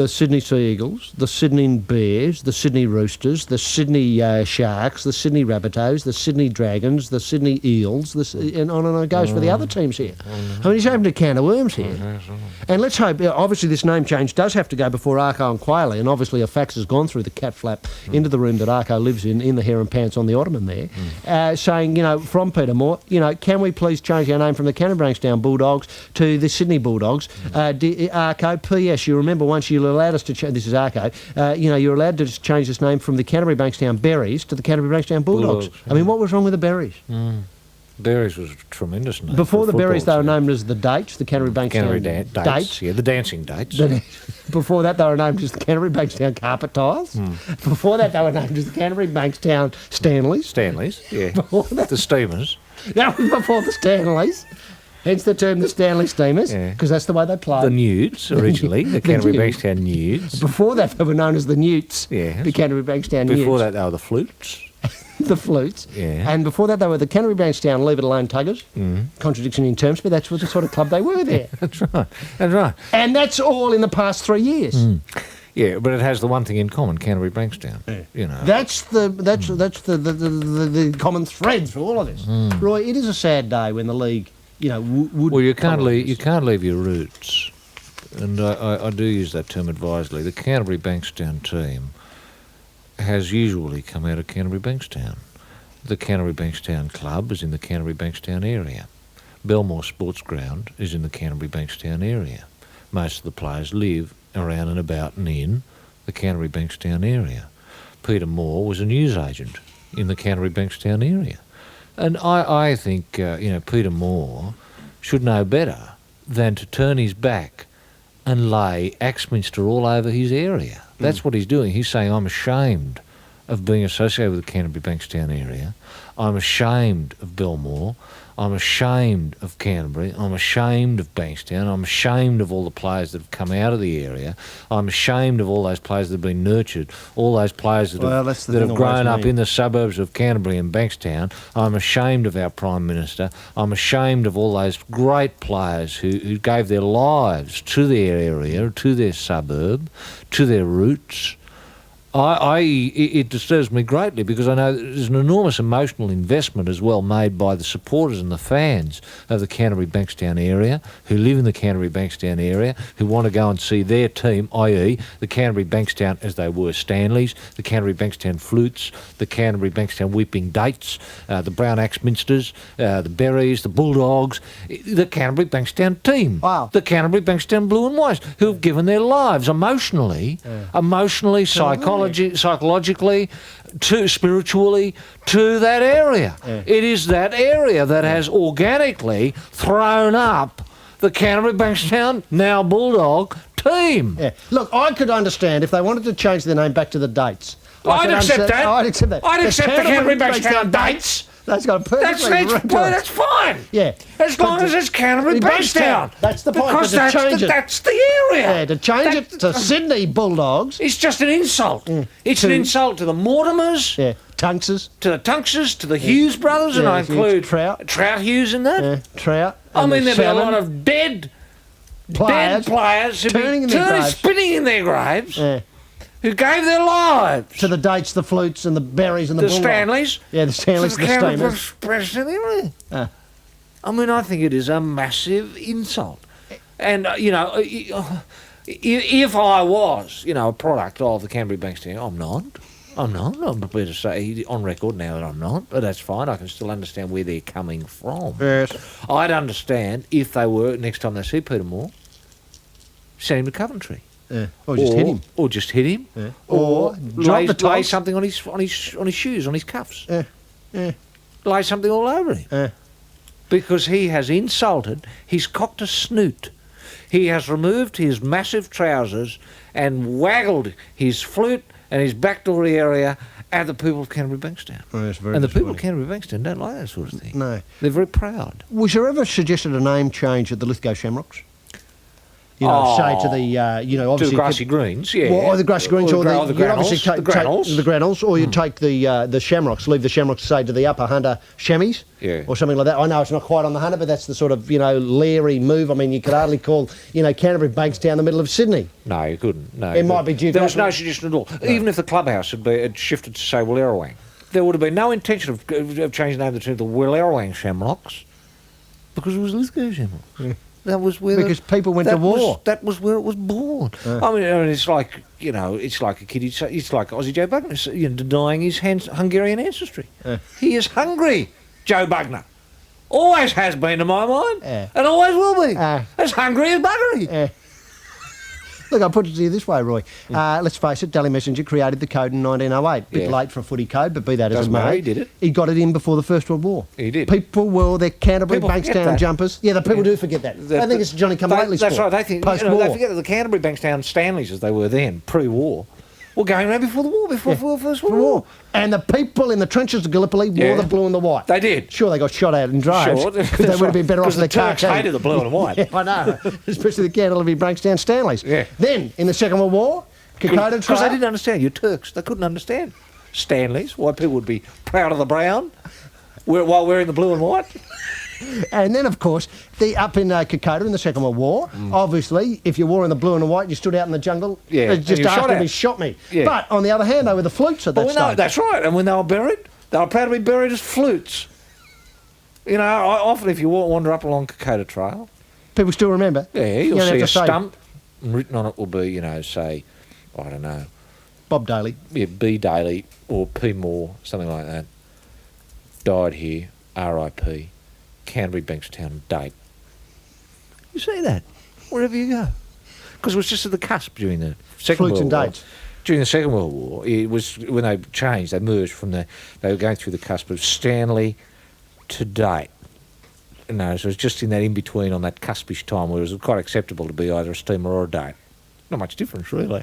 Sydney Sea Eagles, the Sydney Bears, the Sydney Roosters, the Sydney Sharks, the Sydney Rabbitohs, the Sydney Dragons, the Sydney Eels, and on and on it goes for the other teams here. I mean, he's opened a can of worms here. And let's hope, obviously this name change does have to go before Arco and Quayle, and obviously a fax has gone through the cat flap into the room that Arco lives in the hair and pants on the ottoman there, saying, you know, from Peter Moore, you know, can we please change our name from the Canterbury Bankstown Bulldogs to the Sydney Bulldogs? Arco, P.S. You remember once you allowed us to change, this is Arco, you know, you're allowed to change this name from the Canterbury Bankstown Berries to the Canterbury Bankstown Bulldogs. I mean, what was wrong with the Berries? Berries was a tremendous name. Before for the Berries, they were football known as the Dates, the Canterbury team. Bankstown Dates. Yeah, the dancing dates. Before that, they were known as the Canterbury Bankstown Carpet Tiles. Before that, they were known as the Canterbury Bankstown Stanleys. Stanleys, yeah. Before that, The steamers. that was before the Stanleys. Hence the term the Stanley Steamers, Yeah. because that's the way they played. The Nudes, originally. The Canterbury Nudes. Bankstown Nudes. Before that, they were known as the Newts. Yes. The Canterbury Bankstown Before Newts. that, they were the Flutes. The Flutes. Yeah. And before that, they were the Canterbury Bankstown Leave It Alone Tuggers. Contradiction in terms, but that's what the sort of club they were there. That's right. That's right. And that's all in the past 3 years. Yeah, but it has the one thing in common, Canterbury Bankstown. You know. That's the common thread through all of this. Roy, it is a sad day when the league, would. Well, you can't tolerate leave your roots, and I do use that term advisedly. The Canterbury Bankstown team has usually come out of Canterbury Bankstown. The Canterbury Bankstown club is in the Canterbury Bankstown area. Belmore Sports Ground is in the Canterbury Bankstown area. Most of the players live around and about and in the Canterbury Bankstown area. Peter Moore was a newsagent in the Canterbury Bankstown area. And I think, Peter Moore should know better than to turn his back and lay Axminster all over his area. That's what he's doing. He's saying, I'm ashamed of being associated with the Canterbury Bankstown area. I'm ashamed of Belmore. I'm ashamed of Canterbury. I'm ashamed of Bankstown. I'm ashamed of all the players that have come out of the area. I'm ashamed of all those players that have been nurtured, all those players that have grown up in the suburbs of Canterbury and Bankstown. I'm ashamed of our Prime Minister. I'm ashamed of all those great players who gave their lives to their area, to their suburb, to their roots. It disturbs me greatly because I know there's an enormous emotional investment as well made by the supporters and the fans of the Canterbury Bankstown area who live in the Canterbury Bankstown area who want to go and see their team, i.e. the Canterbury Bankstown as they were Stanleys, the Canterbury Bankstown Flutes, the Canterbury Bankstown Weeping Dates, the Brown Axminsters, the Berries, the Bulldogs, the Canterbury Bankstown team. Wow. The Canterbury Bankstown Blue and Whites who have given their lives emotionally, psychologically, spiritually, to that area. It is that area that has organically thrown up the Canterbury Bankstown, now Bulldog, team. Yeah. Look, I could understand if they wanted to change their name back to the Dates. I'd accept that. I'd accept that. I'd accept the Canterbury Bankstown Dates. That's got a perfectly That's fine. Yeah. As long as it's Canterbury Bankstown. That's the point. Because to change it. that's the area. Yeah, to change it to Sydney Bulldogs. It's just an insult. It's an insult to the Mortimers, Yeah, Tunkses. to the Tunksers, to the Hughes brothers, and I include Trout Hughes in that. Yeah, Trout. I mean, there'd be a Salmon lot of dead players who'd turning in their graves. spinning in their graves, Yeah. who gave their lives To the Dates, the Flutes, and the Berries, and the the Bulldogs. Stanleys, Yeah, the Stanleys, to the Steamers. Steamers. Ah. I mean, I think it is a massive insult. And, if I was, a product of the Canterbury Bankstown, I'm not. I'm prepared to say on record now that I'm not, but that's fine. I can still understand where they're coming from. Yes. I'd understand if they were, next time they see Peter Moore, send him to Coventry. Yeah. Or just hit him. Or just hit him. Yeah. Or drop lay the toss. something on his shoes, on his cuffs. Yeah. Lay something all over him. Yeah. Because he has insulted, he's cocked a snoot. He has removed his massive trousers and waggled his flute and his backdoor area at the people of Canterbury Bankstown. Oh, that's very And the people of disappointing. Canterbury Bankstown don't like that sort of thing. No. They're very proud. Was there ever suggested a name change at the Lithgow Shamrocks? Say to the, obviously... To the grassy greens, yeah. Well, or the grassy greens, or the you'd obviously take the Granels, or you'd take the Shamrocks, leave the Shamrocks, say, to the upper Hunter Chamois, Yeah. or something like that. I know it's not quite on the Hunter, but that's the sort of, Leary move. I mean, you could hardly call, Canterbury Bankstown the middle of Sydney. No, you couldn't. No, It might be due to... There was no suggestion at all. No. Even if the clubhouse had shifted to, say, Willerwang, there would have been no intention of changing the name to the Willerwang Shamrocks, because it was Lithgow Shamrocks. Yeah. That was where because people went to war. That was where it was born. I mean, it's like it's like a kid. It's like Aussie Joe Bugner, denying his Hungarian ancestry. He is hungry, Joe Bugner. Always has been, to my mind, and always will be. As hungry as buggery. Look, I'll put it to you this way, Roy. Let's face it, Daily Messenger created the code in 1908. Bit late for a footy code, but be that as it may. He did it. He got it in before the First World War. He did. People wore their Canterbury People forget Bankstown that. jumpers. Yeah, the people do forget that. I think it's Johnny Come-Lately sport. That's right. They think they forget that the Canterbury Bankstown Stanleys, as they were then, pre-war, were going around before the war, before the First World War. And the people in the trenches of Gallipoli wore the blue and the white. They did. Sure, they got shot out in droves. Sure. They would have been better off in the car. Turks hated the blue and white. Yeah, I know. Especially the Canterbury Bankstown Stanleys. Yeah. Then, in the Second World War, Kokoda because they didn't understand. You're Turks. They couldn't understand Stanleys. Why people would be proud of the brown while wearing the blue and white. And then, of course, up in Kokoda in the Second World War, obviously, if you wore in the blue and the white, you stood out in the jungle just after he shot me. Yeah. But, on the other hand, they were the flutes at that stage. That's right. And when they were buried, they were proud to be buried as flutes. You know, often if you wander up along Kokoda Trail... People still remember? Yeah, you'll see a stump, and written on it will be, say, I don't know... Bob Daly. Yeah, B. Daly or P. Moore, something like that. Died here, R.I.P., Canterbury Bankstown date. You see that wherever you go, because it was just at the cusp during the Second World War. Dates. During the Second World War, it was when they changed. They merged from they were going through the cusp of Stanley to date. So it was just in that in between on that cuspish time where it was quite acceptable to be either a steamer or a date. Not much difference, really.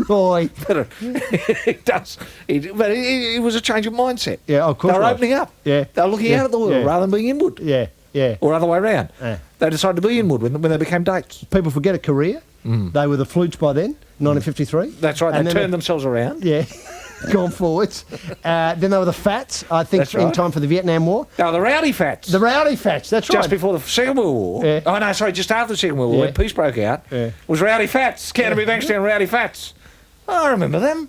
Roy. But it does. But it was a change of mindset. Yeah, of course. They were opening up. Yeah. They were looking out at the world rather than being inward. Yeah, yeah. Or other way around. Yeah. They decided to be inward when they became dates. People forget a career. They were the flutes by then, 1953. That's right. They turned themselves around. Yeah. Gone forwards. Then they were the Fats, I think, in time for the Vietnam War. No, the Rowdy Fats. The Rowdy Fats, that's right. Just before the Second World War. Yeah. Oh, no, sorry, just after the Second World War, when peace broke out, was Rowdy Fats. Canterbury Bankstown Rowdy Fats. I remember them.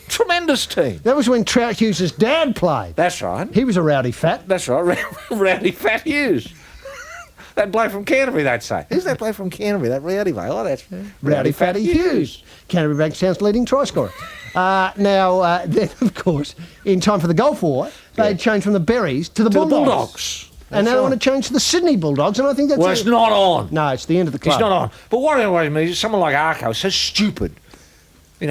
Tremendous team. That was when Trout Hughes' dad played. That's right. He was a rowdy fat. That's right, Rowdy Fat Hughes. That bloke from Canterbury, they'd say. Who's that bloke from Canterbury, that Rowdy bloke? Oh, that's Rowdy Fatty Hughes. Canterbury Bankstown's leading try scorer. Then, of course, in time for the Gulf War, they changed from the Berries to the Bulldogs. And now they want to change to the Sydney Bulldogs, and I think that's... Well, it's not on. No, it's the end of the club. It's not on. But what annoys me is someone like Arco, so stupid.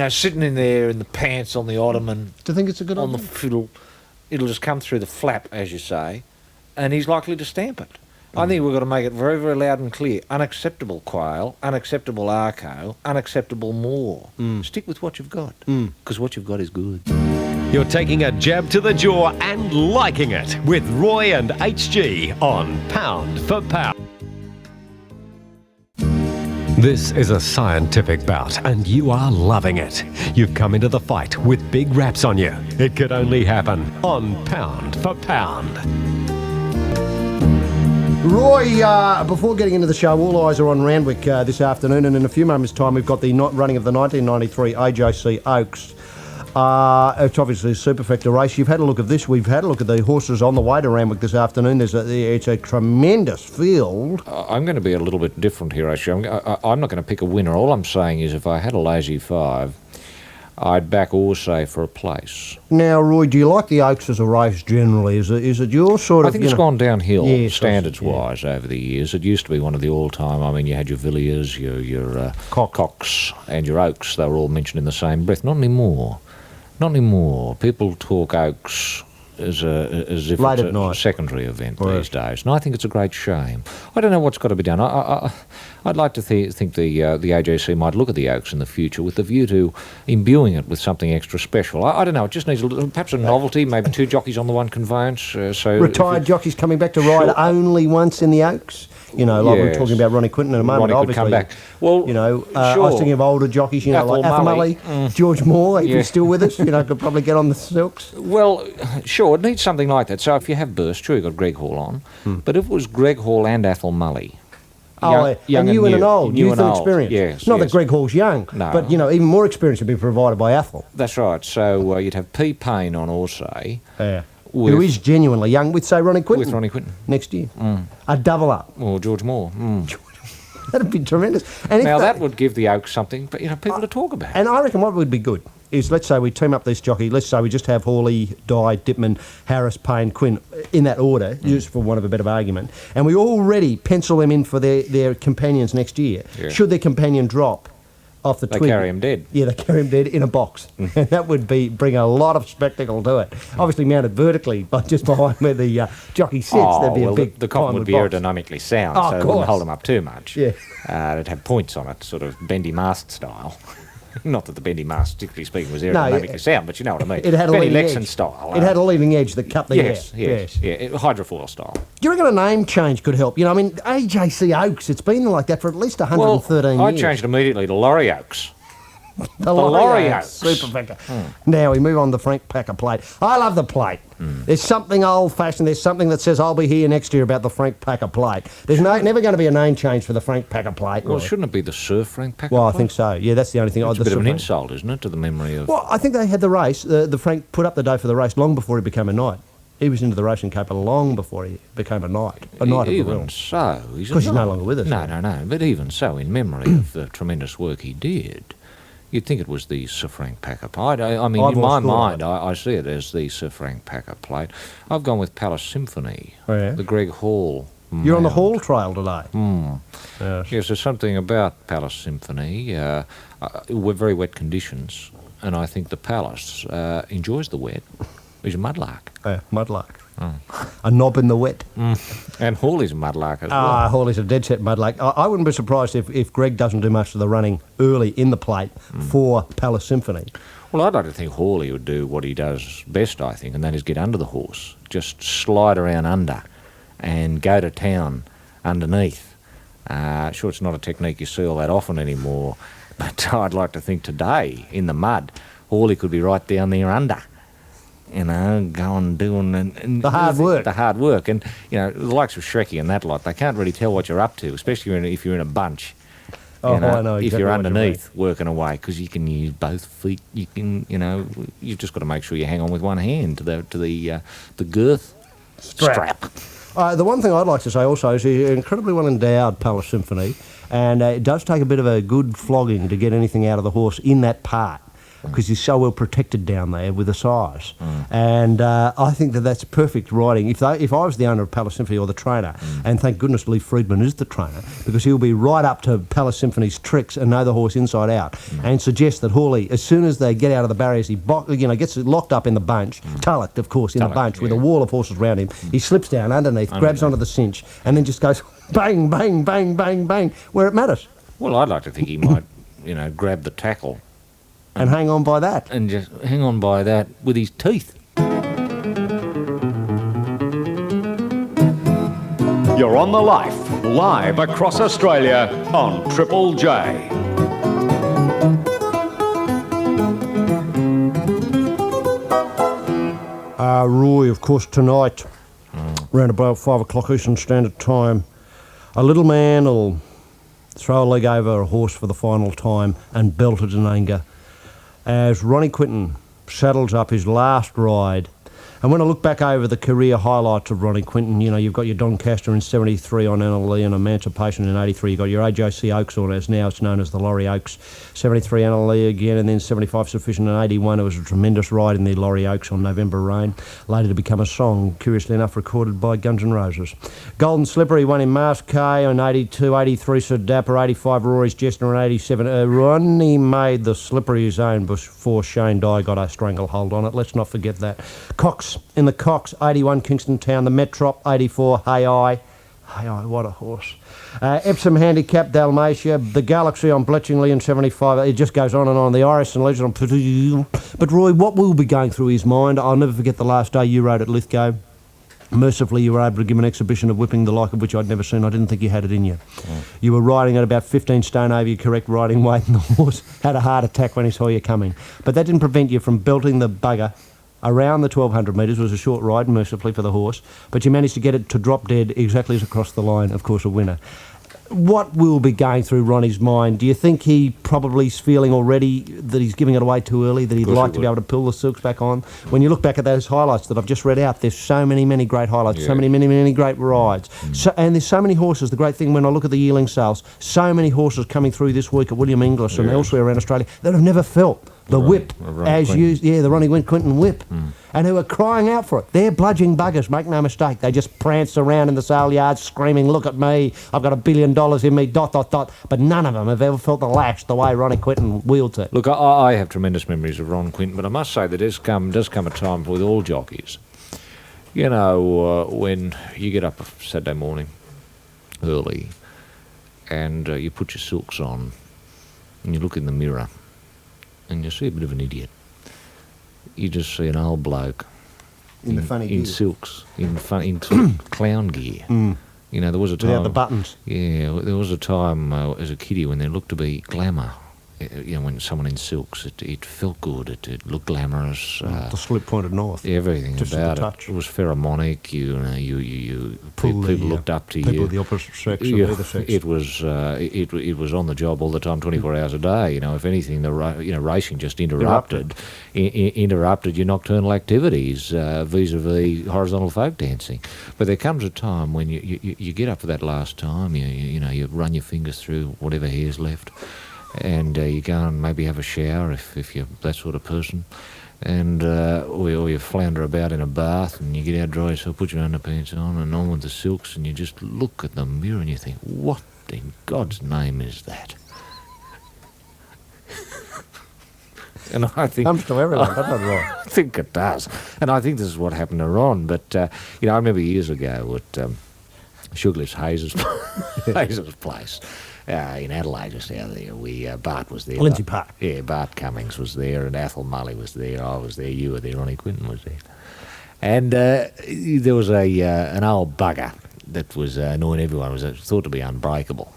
Sitting in there in the pants on the ottoman. Do you think it's a good on idea? the fiddle. It'll just come through the flap, as you say, and he's likely to stamp it. I think we've got to make it very, very loud and clear. Unacceptable Quayle, unacceptable Arco, unacceptable Moore. Stick with what you've got, because what you've got is good. You're taking a jab to the jaw and liking it with Roy and HG on Pound for Pound. This is a scientific bout, and you are loving it. You've come into the fight with big raps on you. It could only happen on Pound for Pound. Roy, before getting into the show, all eyes are on Randwick this afternoon, and in a few moments' time we've got the running of the 1993 AJC Oaks. It's obviously a superfecta race. You've had a look at this. We've had a look at the horses on the way to Randwick this afternoon. It's a tremendous field. I'm going to be a little bit different here, actually. I'm not going to pick a winner. All I'm saying is if I had a lazy five, I'd back Orsay for a place. Now, Roy, do you like the Oaks as a race generally? Is it your sort of... I think it's gone downhill standards-wise over the years. It used to be one of the all-time... I mean, you had your Villiers, your Cox and your Oaks. They were all mentioned in the same breath. Not anymore. Not anymore. People talk Oaks as if late it's at night. A secondary event these days. And I think it's a great shame. I don't know what's got to be done. I'd like to think the AJC might look at the Oaks in the future with the view to imbuing it with something extra special. I don't know. It just needs perhaps a novelty, maybe two jockeys on the one conveyance. So retired jockeys coming back to ride only once in the Oaks. We were talking about Ronnie Quinton in a moment. Ronnie could come back. Well, I was thinking of older jockeys, like Athamully, George Moore, if he's still with us, could probably get on the silks. Well, sure, it needs something like that. So if you have Burst, sure, you've got Greg Hall on. But if it was Greg Hall and Athamully, young and old, youth and experience. Yes, Not that Greg Hall's young, but even more experience would be provided by Athol. That's right. So you'd have P. Payne on Orsay. Who is genuinely young with, say, Ronnie Quinton. With Ronnie Quinton. Next year. A double up. Or George Moore. That'd be tremendous. And now, that would give the Oaks something, but people to talk about. And I reckon what would be good is, let's say we team up this jockey, let's say we just have Hawley, Dye, Dipman, Harris, Payne, Quinn, in that order, just for want of a better argument, and we already pencil them in for their companions next year. Yeah. Should their companion drop off the They twig. carry him dead. Yeah, they carry him dead in a box. And that would bring a lot of spectacle to it. Obviously mounted vertically, but just behind where the jockey sits, there'd be a big the coffin would be box. aerodynamically sound, Oh, so of it wouldn't course. hold him up too much. Yeah. It'd have points on it, sort of bendy mast style. Not that the bendy mast, strictly speaking, was aerodynamically sound, but you know what I mean. It had a Benny leading Lexon edge. style. It had a leading edge that cut the yes, air. yes, yeah, hydrofoil style. Do you reckon a name change could help? You know, I mean, AJC Oaks, it's been like that for at least 113 I years. changed immediately to Laurie Oaks. The Laurie Oaks. Oaks. Superfecta. Now we move on to the Frank Packer plate. I love the plate. There's something old-fashioned. There's something that says I'll be here next year about the Frank Packer plate. There's never going to be a name change for the Frank Packer plate. Well, really. shouldn't it be the Sir Frank Packer? Well, I think so. Yeah, that's the only thing. It's a bit of an Frank- insult, isn't it, to the memory of... Well, I think they had the race. The Frank put up the day for the race long before he became a knight. He was into the racing caper long before he became a knight of the even realm. so... Because he's no longer with us. No. But even so, in memory of the tremendous work he did, you'd think it was the Sir Frank Packer plate. I mean, I've in my lost all mind, I see it as the Sir Frank Packer plate. I've gone with Palace Symphony, Oh, yeah? the Greg Hall. You're on the mount. Hall trail today. Yes. Yes, there's something about Palace Symphony. We're very wet conditions, and I think the Palace enjoys the wet. He's a mudlark. Mudlark. A knob in the wet. And Hawley's a mudlark as well. Hawley's a dead set mudlark. I wouldn't be surprised if Greg doesn't do much of the running early in the plate for Palace Symphony. Well, I'd like to think Hawley would do what he does best, I think, and that is get under the horse. Just slide around under and go to town underneath. Sure, it's not a technique you see all that often anymore, but I'd like to think today, in the mud, Hawley could be right down there under. You know, going doing and The hard work. The hard work. And, you know, the likes of Shrekky and that lot, they can't really tell what you're up to, especially if you're in a bunch. Oh, You know, I know if exactly you're what you mean. underneath working away, because you can use both feet. You can, you know, you've just got to make sure you hang on with one hand to the girth strap. The one thing I'd like to say also is he's an incredibly well endowed Palace Symphony, and it does take a bit of a good flogging to get anything out of the horse in that part, because he's so well protected down there with the size. And I think that's perfect riding. If I was the owner of Palace Symphony or the trainer, and thank goodness Lee Friedman is the trainer, because he'll be right up to Palace Symphony's tricks and know the horse inside out, and suggest that Hawley, as soon as they get out of the barriers, he gets locked up in the bunch, tulloced, of course, in the Tulloced, bunch with a yeah. wall of horses around him. He slips down underneath, grabs onto the cinch, and then just goes bang, bang, bang, bang, bang, where it matters, Well, I'd like to think he might, you know, grab the tackle and hang on by that. and just hang on by that with his teeth. You're on the Life, live across Australia on Triple J. Roy, of course, tonight, around about 5 o'clock Eastern Standard Time, a little man will throw a leg over a horse for the final time and belt it in anger as Ronnie Quinton saddles up his last ride. And when I look back over the career highlights of Ronnie Quinton, you know, you've got your Doncaster in 73 on NLE and Emancipation in 83. You've got your AJC Oaks, or as now it's known as the Laurie Oaks, 73 NLE again, and then 75 Sufficient in 81. It was a tremendous ride in the Laurie Oaks on November Rain, later to become a song, curiously enough, recorded by Guns N' Roses. Golden Slippery won in Mascay on 82, 83 Sir Dapper, 85 Rory's Jester, and 87. Ronnie made the Slippery his own before Shane Dye got a stranglehold on it. Let's not forget that. Cox in the Cox, 81 Kingston Town, the Metrop, 84 Hey I. Hey I, what a horse. Epsom Handicap, Dalmatia, the Galaxy on Bletchingley in 75. It just goes on and on. The Iris and Legend on... But Roy, what will be going through his mind? I'll never forget the last day you rode at Lithgow. Mercifully, you were able to give an exhibition of whipping the like of which I'd never seen. I didn't think you had it in you. You were riding at about 15 stone over your correct riding weight, and the horse had a heart attack when he saw you coming. But that didn't prevent you from belting the bugger around the 1,200 metres. It was a short ride, mercifully for the horse, but you managed to get it to drop dead exactly as across the line, of course, a winner. What will be going through Ronnie's mind? Do you think he probably is feeling already that he's giving it away too early, that he'd course like he to be would. able to pull the silks back on? When you look back at those highlights that I've just read out, there's so many great highlights, so many great rides. And there's so many horses. The great thing when I look at the yearling sales, so many horses coming through this week at William Inglis and elsewhere around Australia that have never felt the whip, Ronnie as Quinton. used, the Ronnie Quinton whip, and who are crying out for it. They're bludging buggers, make no mistake. They just prance around in the sale yard screaming, look at me, I've got $1 billion in me, ... But none of them have ever felt the lash the way Ronnie Quinton wields it. Look, I have tremendous memories of Ron Quinton, but I must say that does come a time with all jockeys. You know, when you get up Saturday morning early and you put your silks on and you look in the mirror and you see a bit of an idiot. You just see an old bloke In the funny gear. silks, in sort of clown gear. You know, there was a time... Without the buttons. Yeah, there was a time as a kiddie when there looked to be glamour. You know, when someone in silks, it felt good. It looked glamorous. The slip pointed north. Everything Just about the touch. it was pheromonic. You know, Pull people the, looked up to people you. of the opposite sex or Yeah, either sex. it was on the job all the time, 24 hours a day. You know, if anything, racing just interrupted your nocturnal activities vis-a-vis horizontal folk dancing. But there comes a time when you get up for that last time. You run your fingers through whatever hair's left, and you go and maybe have a shower if you're that sort of person. And or you flounder about in a bath and you get out dry yourself, put your underpants on with the silks, and you just look at the mirror and you think, what in God's name is that? And I think Comes to everyone, doesn't it, Ron? I think it does, and I think this is what happened to Ron. But I remember years ago at Sugarlift's Hayes' place. In Adelaide, just out there, Bart was there. Lindsay Park. Yeah, Bart Cummings was there, and Athol Mully was there. I was there. You were there. Ronnie Quinton was there, and there was an old bugger that was annoying everyone. Was thought to be unbreakable,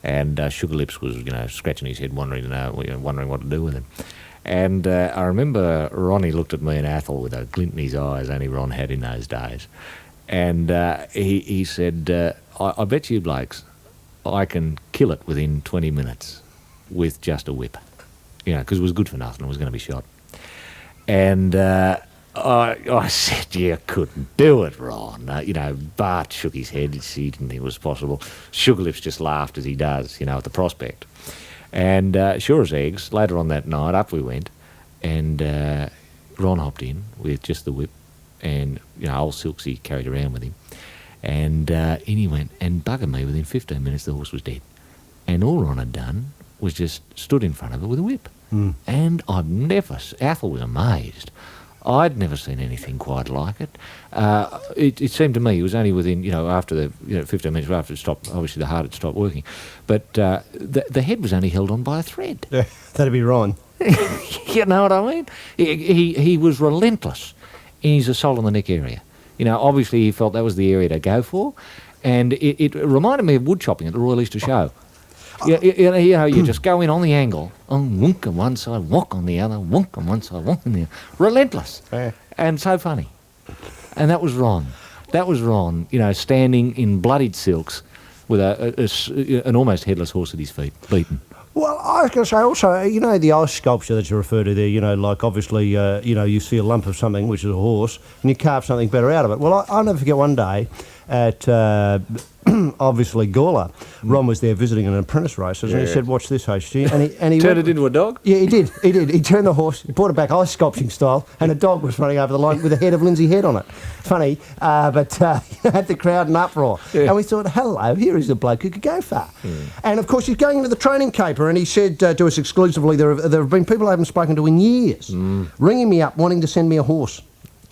and Sugar Lips was scratching his head, wondering what to do with him. And I remember Ronnie looked at me and Athol with a glint in his eyes, only Ron had in those days, and he said, "I bet you blokes, I can kill it within 20 minutes with just a whip," because it was good for nothing. It was going to be shot. And I said, "You couldn't do it, Ron." Bart shook his head. He didn't think it was possible. Sugar Lips just laughed as he does, at the prospect. And sure as eggs, later on that night, up we went, and Ron hopped in with just the whip, and old Silks he carried around with him. And in he went, and buggered me, within 15 minutes the horse was dead. And all Ron had done was just stood in front of it with a whip. And Athol was amazed. I'd never seen anything quite like it. It seemed to me it was only within, after the 15 minutes after it stopped, obviously the heart had stopped working. But the head was only held on by a thread. Yeah, that'd be Ron. You know what I mean? He was relentless in his assault on the neck area. Obviously he felt that was the area to go for, and it reminded me of wood chopping at the Royal Easter Show. You just go in on the angle, wonk on one side, wonk on the other, wonk on one side, wonk on the other. Relentless. Yeah. And so funny. And that was Ron. That was Ron, standing in bloodied silks with an almost headless horse at his feet, beaten. Well, I was going to say also, the ice sculpture that you refer to there, like obviously, you see a lump of something, which is a horse, and you carve something better out of it. Well, I'll never forget one day at, obviously, Gawler. Ron was there visiting an apprentice races, and he said, "Watch this, HG." And he Turned it into a dog? Yeah, he did. He turned the horse, he brought it back ice sculpting style, and a dog was running over the line with the head of Lindsay Head on it. Funny, but had the crowd in uproar. Yeah. And we thought, hello, here is a bloke who could go far. And of course, he's going into the training caper, and he said to us exclusively, there have been people I haven't spoken to in years ringing me up wanting to send me a horse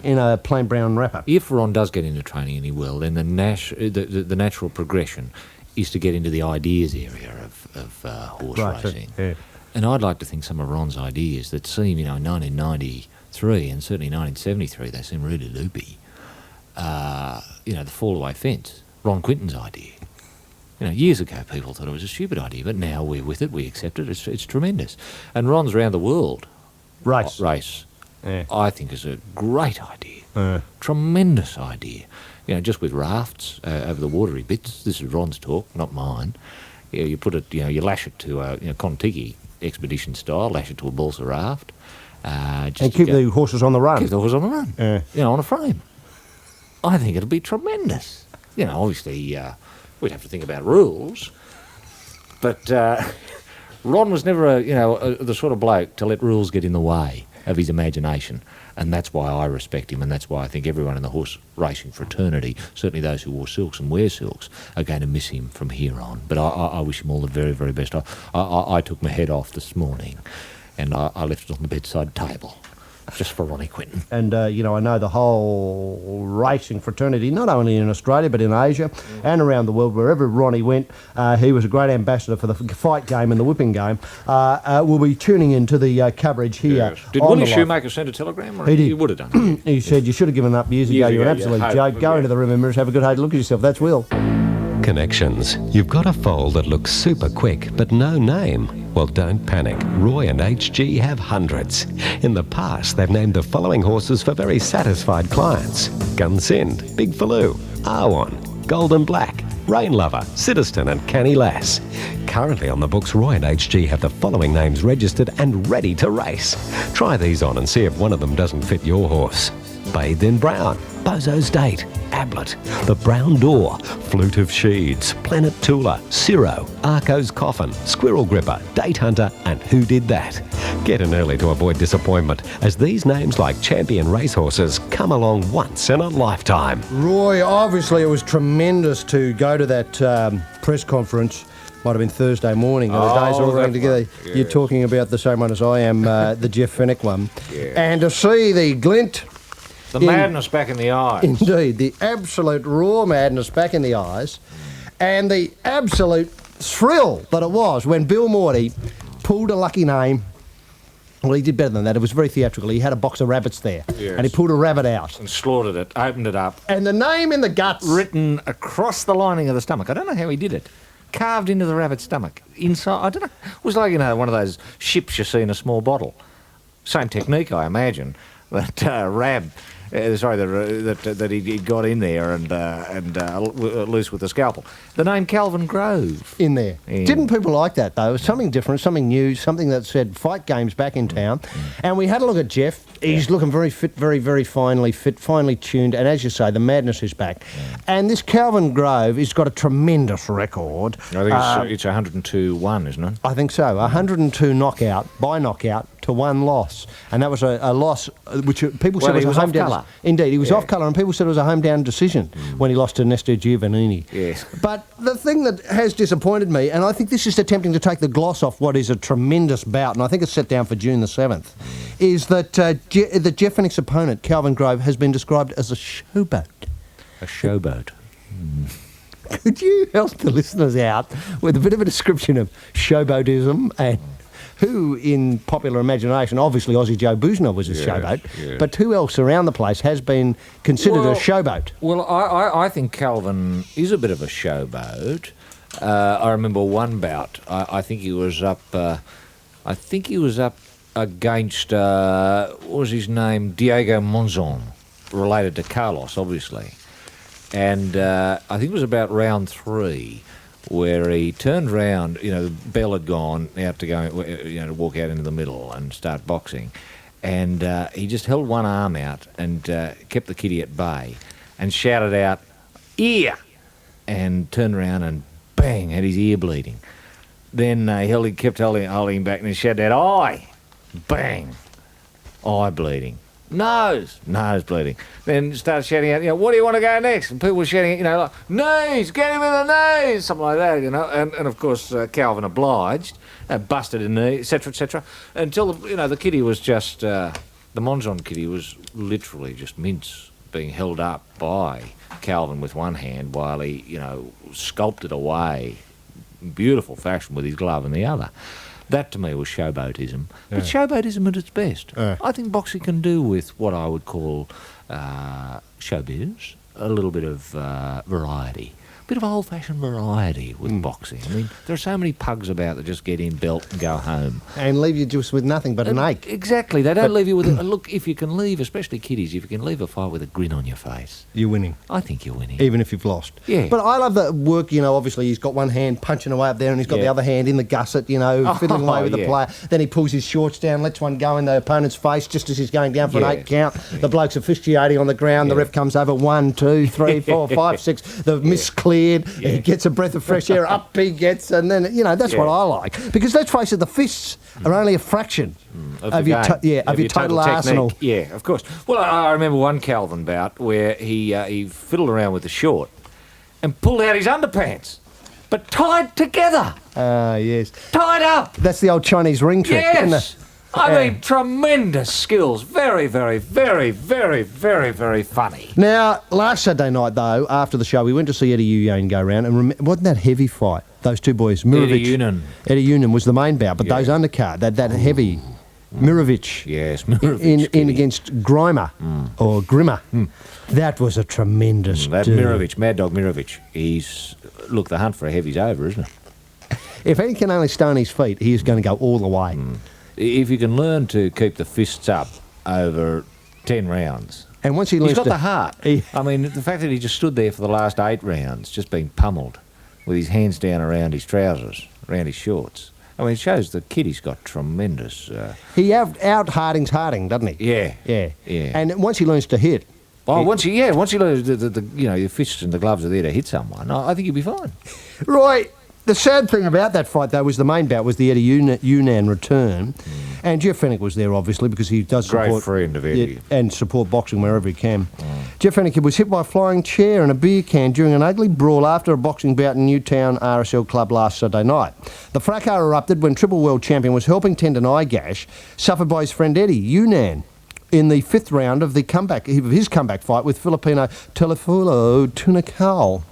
in a plain brown wrapper. If Ron does get into training, and he will, then the natural progression is to get into the ideas area of horse racing. Yeah. And I'd like to think some of Ron's ideas that seem, in 1993 and certainly 1973, they seem really loopy. The fall-away fence, Ron Quinton's idea. Years ago people thought it was a stupid idea, but now we're with it, we accept it, it's tremendous. And Ron's round the world race, I think is a great idea, tremendous idea. Just with rafts over the watery bits. This is Ron's talk, not mine. You put it, you lash it to a Kontiki expedition style, lash it to a balsa raft. And keep the horses on the run. Keep the horses on the run, on a frame. I think it'll be tremendous. Obviously, we'd have to think about rules, but Ron was never the sort of bloke to let rules get in the way of his imagination, and that's why I respect him, and that's why I think everyone in the horse racing fraternity, certainly those who wore silks and wear silks, are going to miss him from here on. But I wish him all the very, very best. I took my head off this morning, and I left it on the bedside table, just for Ronnie Quinton. And, I know the whole racing fraternity, not only in Australia but in Asia and around the world, wherever Ronnie went, he was a great ambassador for the fight game and the whipping game. We'll be tuning into the coverage here. Yes. Did Willie Shoemaker send a telegram? Or he did. He would have done. He said, you should have given up years ago. You're an absolute joke. Go into the room and mirrors, have a good hard look at yourself. That's Will. Connections. You've got a foal that looks super quick, but no name. Well, don't panic. Roy and HG have hundreds. In the past, they've named the following horses for very satisfied clients: Gunsind, Big Faloo, Arwan, Golden Black, Rain Lover, Citizen and Canny Lass. Currently on the books, Roy and HG have the following names registered and ready to race. Try these on and see if one of them doesn't fit your horse. Bathed in Brown, Bozo's Date, Ablet, The Brown Door, Flute of Sheeds, Planet Tula, Ciro, Arco's Coffin, Squirrel Gripper, Date Hunter and Who Did That? Get in early to avoid disappointment, as these names, like champion racehorses, come along once in a lifetime. Roy, obviously it was tremendous to go to that press conference. Might have been Thursday morning. The days all running together. Yes. You're talking about the same one as I am, the Jeff Fennick one. Yeah. And to see the glint... The madness back in the eyes. Indeed, the absolute raw madness back in the eyes, and the absolute thrill that it was when Bill Morty pulled a lucky name. Well, he did better than that. It was very theatrical. He had a box of rabbits there, Yes. and he pulled a rabbit out. And slaughtered it, opened it up. And the name in the guts. Written across the lining of the stomach. I don't know how he did it. Carved into the rabbit's stomach. Inside, I don't know. It was like, one of those ships you see in a small bottle. Same technique, I imagine. That that he got in there and loose with the scalpel. The name Calvin Grove. In there. Yeah. Didn't people like that, though? It was something different, something new, something that said fight games back in town. And we had a look at Jeff. He's looking very fit, very, very finely fit, finely tuned. And as you say, the madness is back. And this Calvin Grove has got a tremendous record. I think it's 102-1, isn't it? I think so. 102 knockout to 1 loss. And that was a loss which people said he was was a off home down. colour. Indeed, he was off colour, and people said it was a home down decision when he lost to Nestor Giovannini. Yes. But the thing that has disappointed me, and I think this is attempting to take the gloss off what is a tremendous bout, and I think it's set down for June the 7th, is that the Jeff Fennick's opponent, Calvin Grove, has been described as a showboat. A showboat. Could you help the listeners out with a bit of a description of showboatism and who, in popular imagination, obviously Aussie Joe Boosner was a showboat, but who else around the place has been considered a showboat? Well, I think Calvin is a bit of a showboat. I remember one bout. I think he was up. Against what was his name? Diego Monzon, related to Carlos, obviously. And I think it was about round 3, where he turned round. The bell had gone out to go, to walk out into the middle and start boxing, and he just held one arm out and kept the kiddie at bay, and shouted out, "Ear!" and turned around and bang, had his ear bleeding. Then he kept holding him back, and he shouted out, "Eye!" Bang, eye bleeding. Nose bleeding. Then started shouting out, "What do you want to go next?" And people were shouting, like, "Knees, get him in the knees," something like that, And of course, Calvin obliged, busted a knee, etc., until the kiddie was just the Monzon kiddie was literally just mince, being held up by Calvin with one hand while he, sculpted away in beautiful fashion with his glove in the other. That to me was showboatism. But showboatism at its best. I think boxing can do with what I would call showbiz, a little bit of variety. A bit of old-fashioned variety with boxing. I mean, there are so many pugs about that just get in, belt and go home. And leave you just with nothing but an ache. Exactly. They don't leave you with look, if you can leave, especially kiddies, if you can leave a fight with a grin on your face, You're winning. I think you're winning. Even if you've lost. Yeah. But I love the work, obviously he's got one hand punching away up there and he's got the other hand in the gusset, fiddling away with the player. Then he pulls his shorts down, lets one go in the opponent's face just as he's going down for an 8 count. The blokes officiating on the ground, the ref comes over, 1, 2, 3, 4, 5, 6. The miss clear cleared, he gets a breath of fresh air, up he gets, and then, that's what I like. Because let's face it, the fists are only a fraction of your total arsenal. Yeah, of course. Well, I remember one Calvin bout where he fiddled around with the short and pulled out his underpants, but tied together. Yes. Tied up. That's the old Chinese ring trick, isn't Yes. it? I mean, tremendous skills. Very, very, very, very, very, very funny. Now, last Saturday night, though, after the show, we went to see Eddie Uyan go round, and wasn't that heavy fight? Those two boys, Mirovic. Eddie Unan was the main bout, but those undercard, that heavy, Mirovic. Yes, Mirovic. In against Grimer, or Grimmer. That was a tremendous That dude. Mirovic, Mad Dog Mirovic, look, the hunt for a heavy's over, isn't it? If he can only stay on his feet, he is going to go all the way. If you can learn to keep the fists up over 10 rounds. And once he learns He's got to... the heart. I mean, the fact that he just stood there for the last 8 rounds, just being pummeled, with his hands down around his trousers, around his shorts. I mean, it shows the kid he's got tremendous... He out Harding's Harding, doesn't he? Yeah. And once he learns to hit... Once he learns the your fists and the gloves are there to hit someone, I think he'll be fine. Right. The sad thing about that fight, though, was the main bout was the Eddie Unan return. And Jeff Fennick was there, obviously, because he does Great support... friend of Eddie. and support boxing wherever he can. Jeff Fennick was hit by a flying chair and a beer can during an ugly brawl after a boxing bout in Newtown RSL Club last Saturday night. The fracas erupted when Triple World Champion was helping tend an eye gash suffered by his friend Eddie Unan in the 5th round of his comeback fight with Filipino Telefulo Tunicao.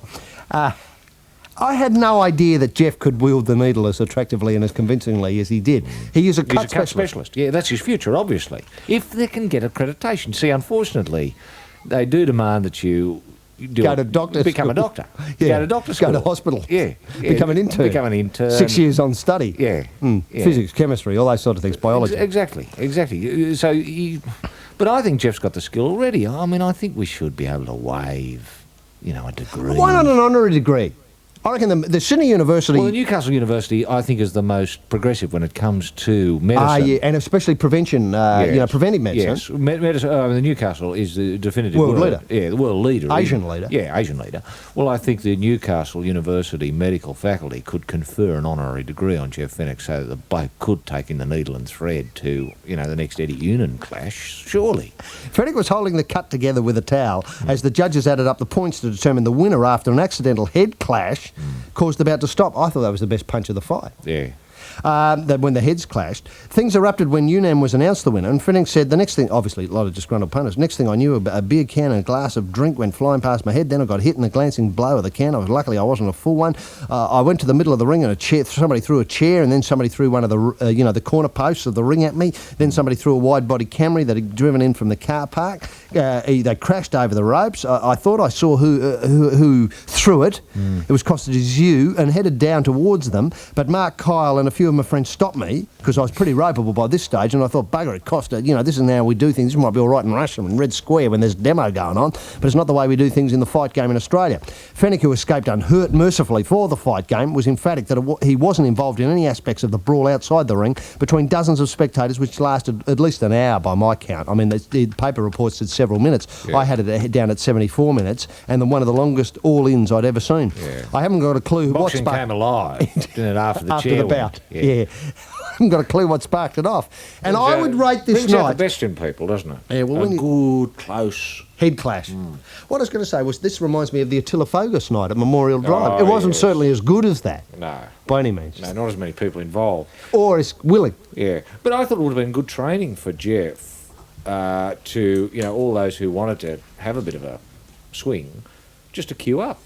I had no idea that Jeff could wield the needle as attractively and as convincingly as he did. He is a cut specialist. Yeah, that's his future, obviously. If they can get accreditation. See, unfortunately, they do demand that you Go to doctor become a school. doctor. Yeah. Go to doctor school. Go to hospital. Yeah. Become an intern. 6 years on study. Yeah. Physics, chemistry, all those sort of things, biology. Exactly. So, but I think Jeff's got the skill already. I mean, I think we should be able to waive, a degree. Why not an honorary degree? I reckon the Sydney University... Well, the Newcastle University, I think, is the most progressive when it comes to medicine. Yeah, and especially prevention, preventive medicine. Yes, medicine. The Newcastle is the definitive World leader. Yeah, the world leader. Asian leader. Yeah, Asian leader. Well, I think the Newcastle University medical faculty could confer an honorary degree on Jeff Fennick so that the bloke could take in the needle and thread to, the next Eddie Unan clash, surely. Fennick was holding the cut together with a towel as the judges added up the points to determine the winner after an accidental head clash caused the bout to stop. I thought that was the best punch of the fight. Yeah. That when the heads clashed. Things erupted when Unan was announced the winner, and Fennick said the next thing, obviously a lot of disgruntled punters, next thing I knew, a beer can and a glass of drink went flying past my head. Then I got hit in a glancing blow of the can. Luckily I wasn't a full one. I went to the middle of the ring and somebody threw a chair, and then somebody threw one of the the corner posts of the ring at me. Then somebody threw a wide body Camry that had driven in from the car park. They crashed over the ropes. I thought I saw who threw it. It was Kostya Tszyu, and headed down towards them. But Mark Kyle and a few of my friends stopped me because I was pretty ropeable by this stage, and I thought, bugger it, Kostya, this is how we do things. This might be all right in Russia and Red Square when there's a demo going on, but it's not the way we do things in the fight game in Australia. Fennick, who escaped unhurt mercifully for the fight game, was emphatic that he wasn't involved in any aspects of the brawl outside the ring between dozens of spectators, which lasted at least an hour by my count. I mean, the paper reports said several minutes. Yeah. I had it down at 74 minutes, and one of the longest all-ins I'd ever seen. Yeah. I haven't got a clue what boxing came alive, didn't it, after the after chair the bout. Yeah. I haven't got a clue what sparked it off. And I would rate this brings out night... the best in people, doesn't it? Yeah, well, a good, close... head clash. What I was going to say was this reminds me of the Attila Fogus night at Memorial Drive. It wasn't certainly as good as that. No. By any means. No, not as many people involved. Or as willing. Yeah. But I thought it would have been good training for Jeff to, all those who wanted to have a bit of a swing, just to queue up.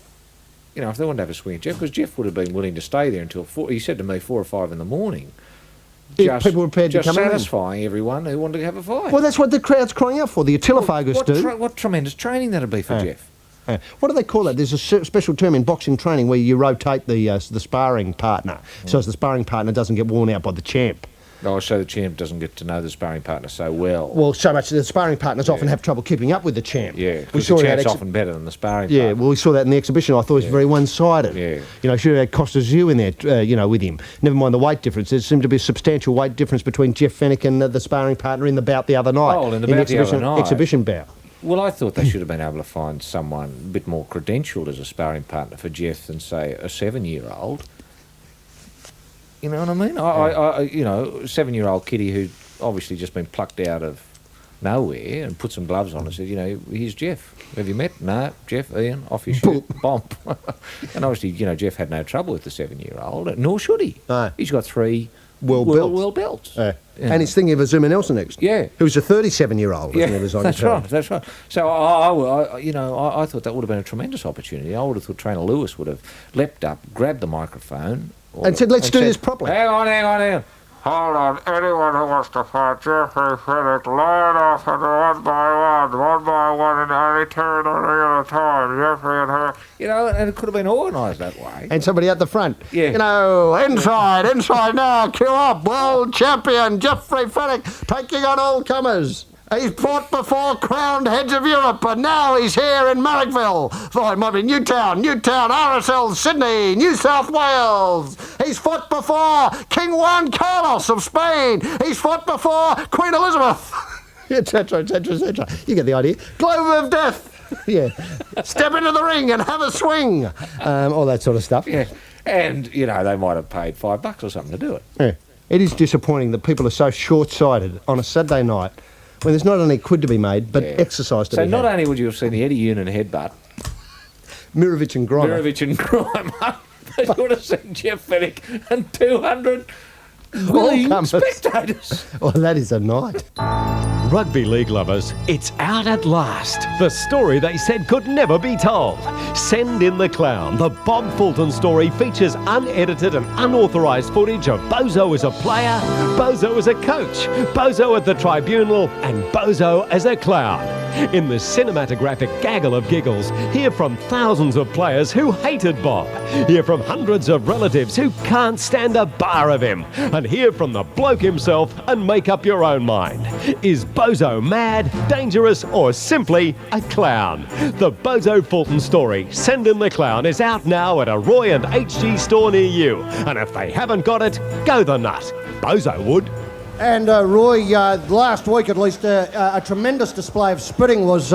If they wanted to have a swing at Jeff, because Jeff would have been willing to stay there until 4, he said to me 4 or 5 in the morning. If people were prepared to come in. Just satisfying everyone who wanted to have a fight. Well, that's what the crowd's crying out for. The Attila Fogus do. What tremendous training that'd be for Jeff. What do they call that? There's a special term in boxing training where you rotate the sparring partner, so as the sparring partner doesn't get worn out by the champ. Oh, so the champ doesn't get to know the sparring partner so well. Well, so much the sparring partners often have trouble keeping up with the champ. Yeah, because the champ's often better than the sparring partner. Yeah, well, we saw that in the exhibition. I thought it was very one-sided. Yeah. Should have had Kostya Tszyu in there, with him. Never mind the weight difference. There seemed to be a substantial weight difference between Jeff Fennick and the sparring partner in the bout the other night. Oh, in the bout the other night. Exhibition bout. Well, I thought they should have been able to find someone a bit more credentialed as a sparring partner for Jeff than, say, a 7-year-old. You know what I mean? I you know, 7-year-old kiddie who obviously just been plucked out of nowhere and put some gloves on and said, you know, here's Jeff. Have you met? No, Jeff, Ian, off you shoot, bomb. And obviously, you know, Jeff had no trouble with the 7-year-old, nor should he. No. He's got 3 World belts. Yeah. And he's thinking of a Zuma Nelson next. Yeah. Who's a 37-year-old. Yeah, As I that's can tell. right, that's right. So, I thought that would have been a tremendous opportunity. I would have thought Trainer Lewis would have leapt up, grabbed the microphone... And said, let's do this properly. Hang on. Hold on, anyone who wants to fight Jeffrey Fennick, line off and one by one, and only turn on at a time, Jeffrey and her. You know, and it could have been organised that way. And somebody at the front. Yeah. You know, inside now, queue up, world champion Jeffrey Fennick taking on all comers. He's fought before crowned heads of Europe, and now he's here in Marrickville. Oh, it might be Newtown, RSL, Sydney, New South Wales. He's fought before King Juan Carlos of Spain. He's fought before Queen Elizabeth, etc., etc., etc. You get the idea. Globe of Death. Yeah. Step into the ring and have a swing. All that sort of stuff. Yeah. And, you know, they might have paid $5 or something to do it. Yeah. It is disappointing that people are so short-sighted on a Saturday night when there's not only quid to be made, but exercise to be So not had. only would you have seen the Eddie Union headbutt, Mirovic and Grimer. Mirovic and Grimer, but you would have seen Jeff Fennick and 200 All willing comers. spectators. Well, that is a night. Rugby league lovers, it's out at last. The story they said could never be told. Send in the Clown. The Bob Fulton story features unedited and unauthorised footage of Bozo as a player, Bozo as a coach, Bozo at the tribunal, and Bozo as a clown. In the cinematographic gaggle of giggles, hear from thousands of players who hated Bob. Hear from hundreds of relatives who can't stand a bar of him. And hear from the bloke himself and make up your own mind. Is Bozo mad, dangerous, or simply a clown? The Bozo Fulton story, Send in the Clown, is out now at a Roy and HG store near you. And if they haven't got it, go the nut. Bozo would. And Roy, last week at least, a tremendous display of spitting was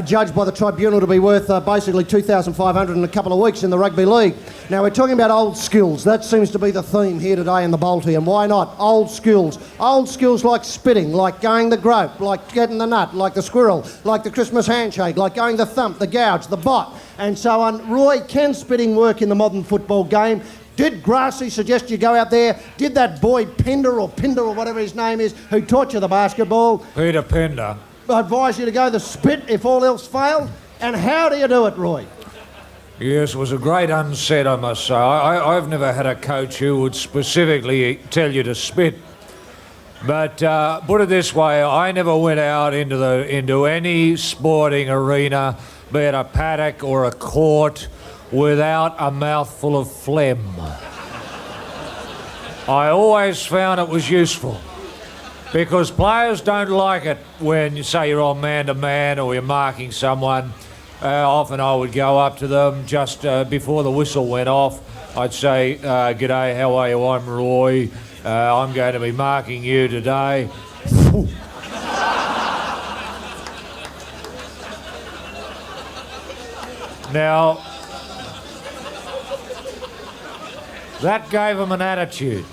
judged by the tribunal to be worth basically $2,500 in a couple of weeks in the Rugby League. Now, we're talking about old skills. That seems to be the theme here today in the Bolty, and why not? Old skills. Old skills like spitting, like going the grope, like getting the nut, like the squirrel, like the Christmas handshake, like going the thump, the gouge, the bot, and so on. Roy, can spitting work in the modern football game? Did Grassy suggest you go out there? Did that boy Pinder or whatever his name is, who taught you the basketball, Peter Pender. advise you to go the spit if all else failed? And how do you do it, Roy? Yes, it was a great unset, I must say. I've never had a coach who would specifically tell you to spit. But put it this way, I never went out into any sporting arena, be it a paddock or a court, without a mouthful of phlegm. I always found it was useful, because players don't like it when you say you're on man-to-man or you're marking someone. Often I would go up to them just before the whistle went off. I'd say, "G'day, how are you? I'm Roy. I'm going to be marking you today." Now, that gave them an attitude.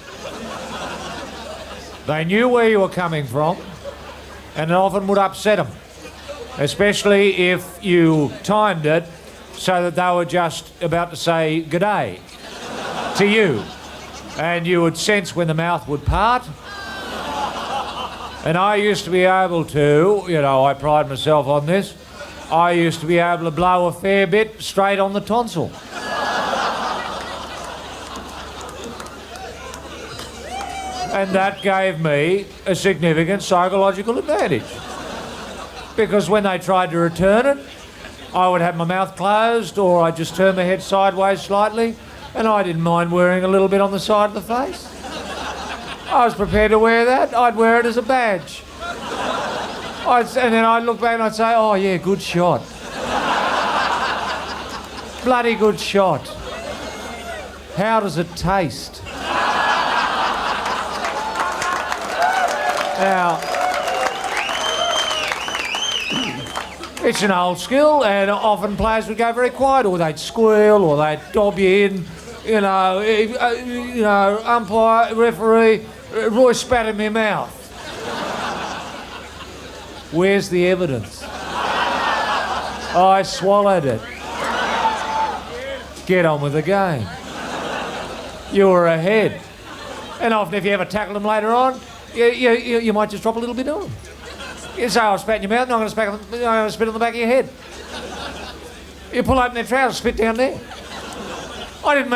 They knew where you were coming from, and it often would upset them, especially if you timed it so that they were just about to say "G'day" to you, and you would sense when the mouth would part. And I used to be able to, I pride myself on this, I used to be able to blow a fair bit straight on the tonsil. And that gave me a significant psychological advantage. Because when they tried to return it, I would have my mouth closed, or I'd just turn my head sideways slightly, and I didn't mind wearing a little bit on the side of the face. I was prepared to wear that. I'd wear it as a badge. And then I'd look back and I'd say, "Oh yeah, good shot. Bloody good shot. How does it taste?" It's an old skill, and often players would go very quiet, or they'd squeal, or they'd dob you in. Umpire, referee, Roy spat in my mouth. Where's the evidence? I swallowed it. Get on with the game. You were ahead. And often if you ever tackle them later on, you might just drop a little bit on them. You say, I'll spat in your mouth, and I'm going to spit on the back of your head. You pull open their trousers, spit down there. It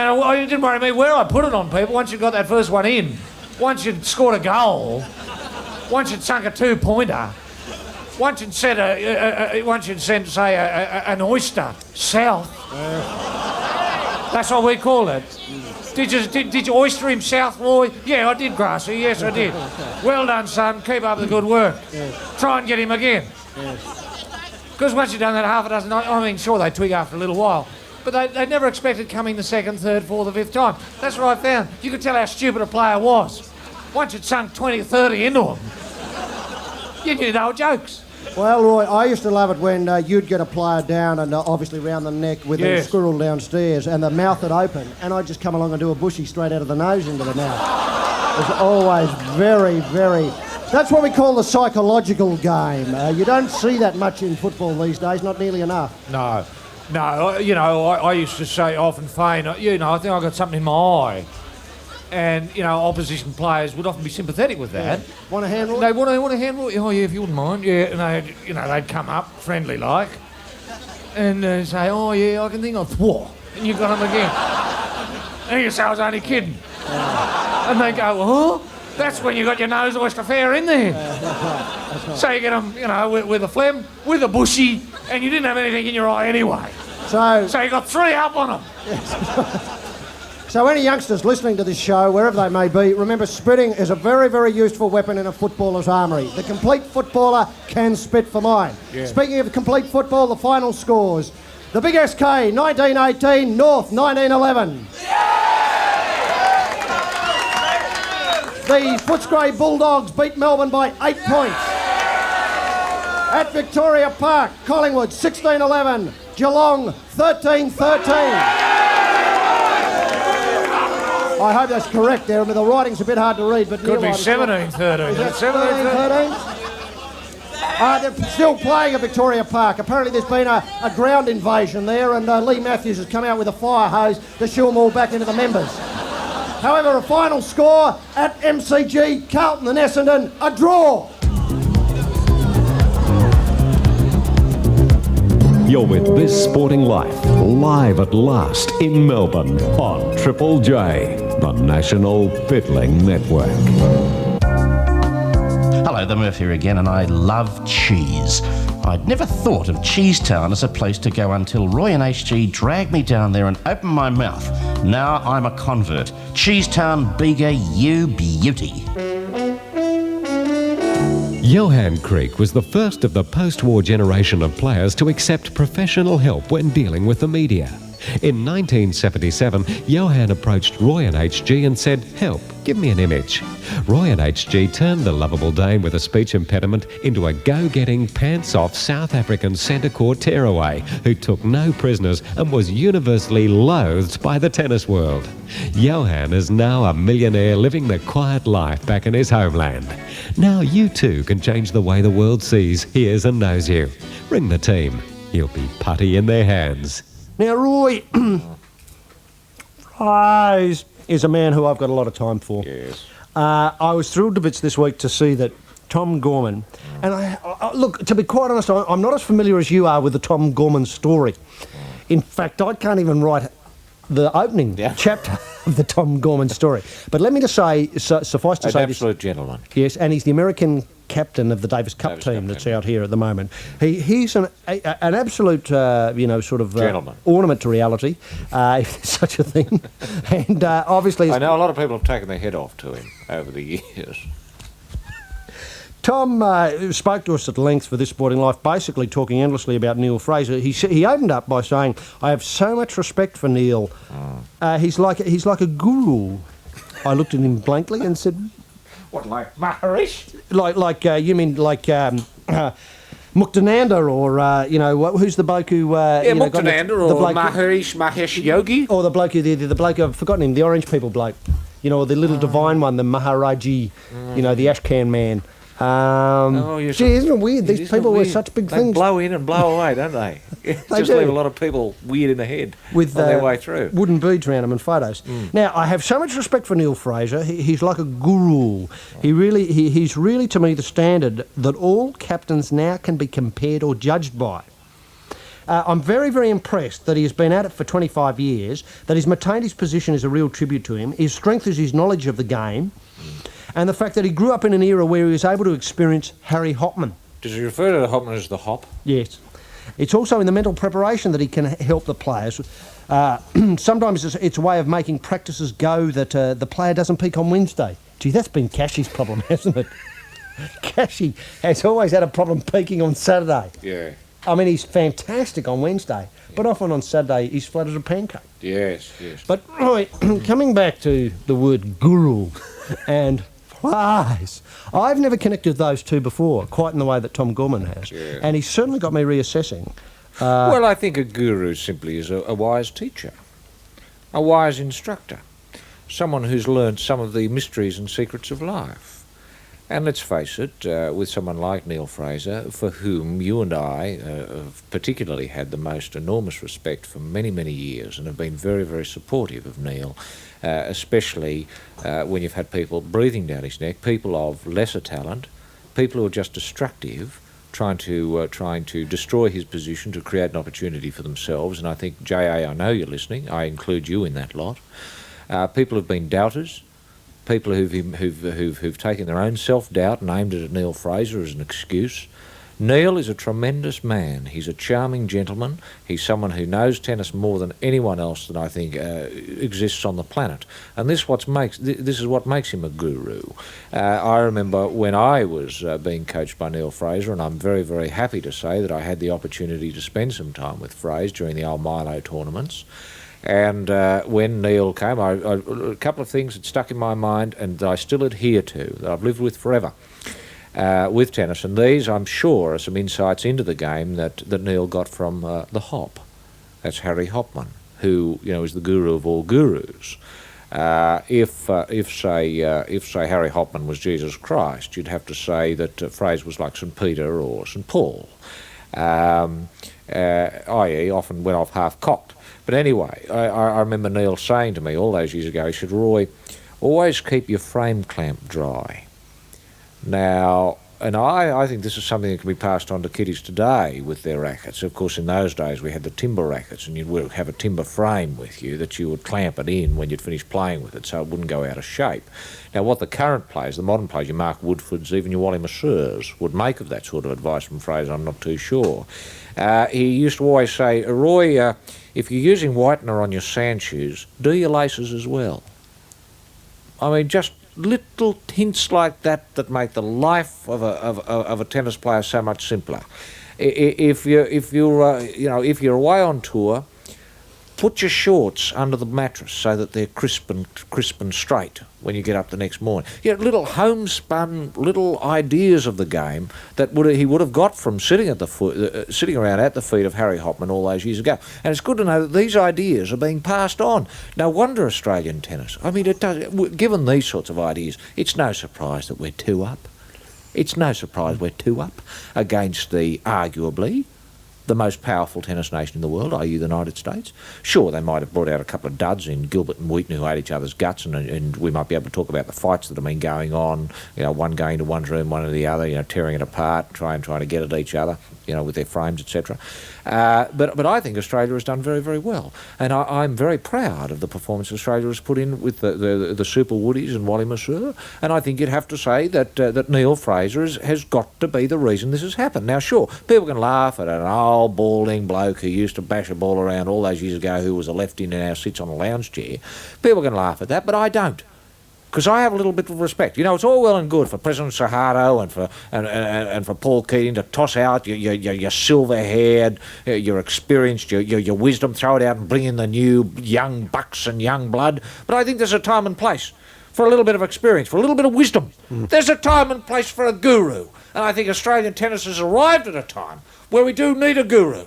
didn't worry me where I put it on people. Once you got that first one in, once you'd scored a goal, once you'd sunk a two-pointer, once you'd sent say an oyster south. That's what we call it. Did you oyster him south, Roy? Yeah, I did, Grassy. Yes, I did. Well done, son. Keep up the good work. Try and get him again. Because once you've done that half a dozen times, I mean, sure, they twig after a little while. But they never expected coming the second, third, fourth, or fifth time. That's what I found. You could tell how stupid a player was. Once you'd sunk 20 or 30 into them, you knew they were jokes. Well, Roy, I used to love it when you'd get a player down and obviously round the neck with a squirrel downstairs and the mouth would open, and I'd just come along and do a bushy straight out of the nose into the mouth. It was always very, very... That's what we call the psychological game. You don't see that much in football these days, not nearly enough. No, I used to say often, feign, I think I got something in my eye. And, opposition players would often be sympathetic with that. Yeah. Want a hand, Roy? They want a hand, Roy? Oh, yeah, if you wouldn't mind. Yeah, and they'd come up, friendly-like, and say, oh, yeah, I can think of what? And you got them again. And you say, I was only kidding. Yeah. And they go, huh? That's when you got your nose oyster fair in there. Right. So you get them, with a phlegm, with a bushy, and you didn't have anything in your eye anyway. So you got 3 up on them. Yes. So any youngsters listening to this show, wherever they may be, remember spitting is a very, very useful weapon in a footballer's armoury. The complete footballer can spit for mine. Yeah. Speaking of complete football, the final scores. The Big SK, 1918, North, 1911. The Footscray Bulldogs beat Melbourne by 8 points. At Victoria Park, Collingwood, 16-11. Geelong, 13-13. I hope that's correct there. I mean, the writing's a bit hard to read, but... Could be 17-13. Is that 17-13? They're still playing at Victoria Park. Apparently there's been a ground invasion there, and Lee Matthews has come out with a fire hose to shoo them all back into the members. However, a final score at MCG, Carlton and Essendon, a draw. You're with This Sporting Life, live at last in Melbourne on Triple J, the National Fiddling Network. Hello, the Murphy again, and I love cheese. I'd never thought of Cheesetown as a place to go until Roy and HG dragged me down there and opened my mouth. Now I'm a convert. Cheesetown, Bega, you beauty. Johan Creek was the first of the post-war generation of players to accept professional help when dealing with the media. In 1977, Johan approached Roy and HG and said, "Help, give me an image." Roy and HG turned the lovable dame with a speech impediment into a go-getting, pants-off South African centre court tearaway who took no prisoners and was universally loathed by the tennis world. Johan is now a millionaire living the quiet life back in his homeland. Now you too can change the way the world sees, hears and knows you. Ring the team. You'll be putty in their hands. Now, Roy Price is a man who I've got a lot of time for. Yes. I was thrilled to bits this week to see that Tom Gorman, and I look, to be quite honest, I'm not as familiar as you are with the Tom Gorman story. In fact, I can't even write the opening chapter of the Tom Gorman story. But let me just say, suffice to say... An absolute gentleman. Yes, and he's the American captain of the Davis Cup team that's out here at the moment. He's an absolute, gentleman. Ornament to reality, if there's such a thing. And obviously... I know a lot of people have taken their head off to him over the years. Tom spoke to us at length for This Sporting Life, basically talking endlessly about Neil Fraser. He opened up by saying, "I have so much respect for Neil. He's like a guru." I looked at him blankly and said, "What, like Maharishi?" You mean like Muktananda or, who's the bloke who... Muktananda or Mahesh Yogi. Or the bloke the bloke, I've forgotten him, the orange people bloke. Or the little divine one, the Maharaji, the Ashcan man. Yes. Gee, isn't it weird? These people were such big things. They blow in and blow away, don't they? Just do. leave a lot of people weird in the head with on their way through. Wooden beads around them and photos. Now, I have so much respect for Neil Fraser. He's like a guru. He's really, to me, the standard that all captains now can be compared or judged by. I'm very, very impressed that he has been at it for 25 years, that he's maintained his position is a real tribute to him. His strength is his knowledge of the game, and the fact that he grew up in an era where he was able to experience Harry Hopman. Does he refer to Hopman as the Hop? Yes. It's also in the mental preparation that he can help the players. Sometimes it's a way of making practices go that the player doesn't peak on Wednesday. Gee, that's been Cashy's problem, hasn't it? Cashy has always had a problem peaking on Saturday. Yeah. I mean, he's fantastic on Wednesday, but often on Saturday he's flat as a pancake. Yes. But, right, coming back to the word guru and flies, I've never connected those two before, quite in the way that Tom Gorman has. Yeah. And he's certainly got me reassessing. Well, I think a guru simply is a wise teacher, a wise instructor, someone who's learned some of the mysteries and secrets of life. And let's face it, with someone like Neil Fraser, for whom you and I have particularly had the most enormous respect for many, many years and have been very, very supportive of Neil, especially when you've had people breathing down his neck, people of lesser talent, people who are just destructive, trying to destroy his position to create an opportunity for themselves. And I think, J.A., I know you're listening, I include you in that lot. People who've been doubters, people who've taken their own self-doubt and aimed it at Neil Fraser as an excuse. Neil is a tremendous man. He's a charming gentleman. He's someone who knows tennis more than anyone else that I think exists on the planet. And this is what makes him a guru. I remember when I was being coached by Neil Fraser, and I'm very, very happy to say that I had the opportunity to spend some time with Fraser during the old Milo tournaments. And when Neil came, a couple of things that stuck in my mind and that I still adhere to, that I've lived with forever with tennis. And these, I'm sure, are some insights into the game that Neil got from the Hop. That's Harry Hopman, who is the guru of all gurus. If say Harry Hopman was Jesus Christ, you'd have to say that Fraser was like St. Peter or St. Paul, i.e. often went off half-cocked. But anyway, I remember Neil saying to me all those years ago, he said, Roy, always keep your frame clamp dry. Now, and I think this is something that can be passed on to kiddies today with their rackets. Of course, in those days we had the timber rackets, and you'd have a timber frame with you that you would clamp it in when you'd finish playing with it so it wouldn't go out of shape. Now, what the current players, the modern players, your Mark Woodfords, even your Wally Masseurs, would make of that sort of advice from Fraser, I'm not too sure. He used to always say, Roy, if you're using whitener on your sand shoes, do your laces as well. I mean, just little hints like that make the life of a tennis player so much simpler. If you're away on tour, put your shorts under the mattress so that they're crisp and straight when you get up the next morning. Little homespun little ideas of the game that he would have got from sitting around at the feet of Harry Hopman all those years ago. And it's good to know that these ideas are being passed on. No wonder Australian tennis. I mean, given these sorts of ideas, it's no surprise that we're 2 up. It's no surprise we're 2 up against the arguably the most powerful tennis nation in the world, i.e. the United States. Sure, they might have brought out a couple of duds in Gilbert and Wheaton who ate each other's guts, and we might be able to talk about the fights that have been going on, one going to one room, one to the other, tearing it apart, trying to get at each other, with their frames, etc. But I think Australia has done very, very well. And I'm very proud of the performance Australia has put in with the Super Woodies and Wally Masseur. And I think you'd have to say that Neil Fraser has got to be the reason this has happened. Now, sure, people can laugh at an old balding bloke who used to bash a ball around all those years ago who was a left-in and now sits on a lounge chair. People can laugh at that, but I don't. Because I have a little bit of respect. It's all well and good for President Suharto and for Paul Keating to toss out your silver-haired, your experienced, your wisdom, throw it out and bring in the new young bucks and young blood. But I think there's a time and place for a little bit of experience, for a little bit of wisdom. There's a time and place for a guru. And I think Australian tennis has arrived at a time where we do need a guru.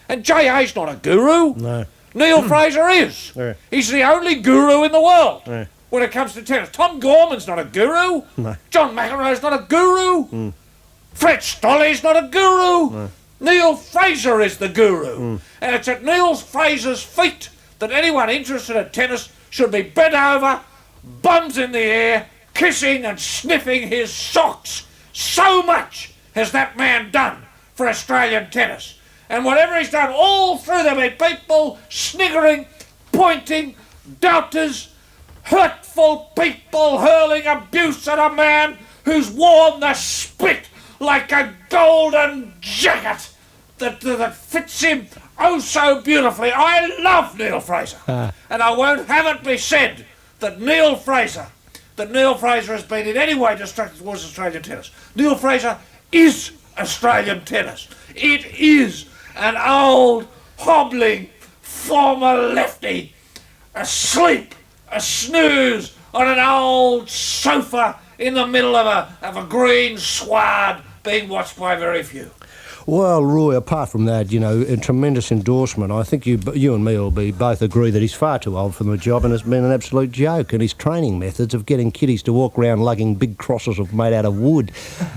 And J.A.'s not a guru. No. Neil Fraser is. Yeah. He's the only guru in the world Yeah. when it comes to tennis. Tom Gorman's not a guru. No. John McEnroe's not a guru. Fred Stolley's not a guru. No. Neil Fraser is the guru. And it's at Neil Fraser's feet that anyone interested in tennis should be bent over, bums in the air, kissing and sniffing his socks. So much has that man done for Australian tennis. And whatever he's done, all through there be people sniggering, pointing, doubters, hurtful people hurling abuse at a man who's worn the spit like a golden jacket that fits him oh so beautifully. I love Neil Fraser. And I won't have it be said that Neil Fraser has been in any way destructive towards Australian tennis. Neil Fraser is Australian tennis. It is an old, hobbling, former lefty, asleep, a snooze on an old sofa in the middle of a green sward being watched by very few. Well, Roy, apart from that, you know, a tremendous endorsement. I think you and me will both agree that he's far too old for the job and has been an absolute joke. And his training methods of getting kiddies to walk around lugging big crosses made out of wood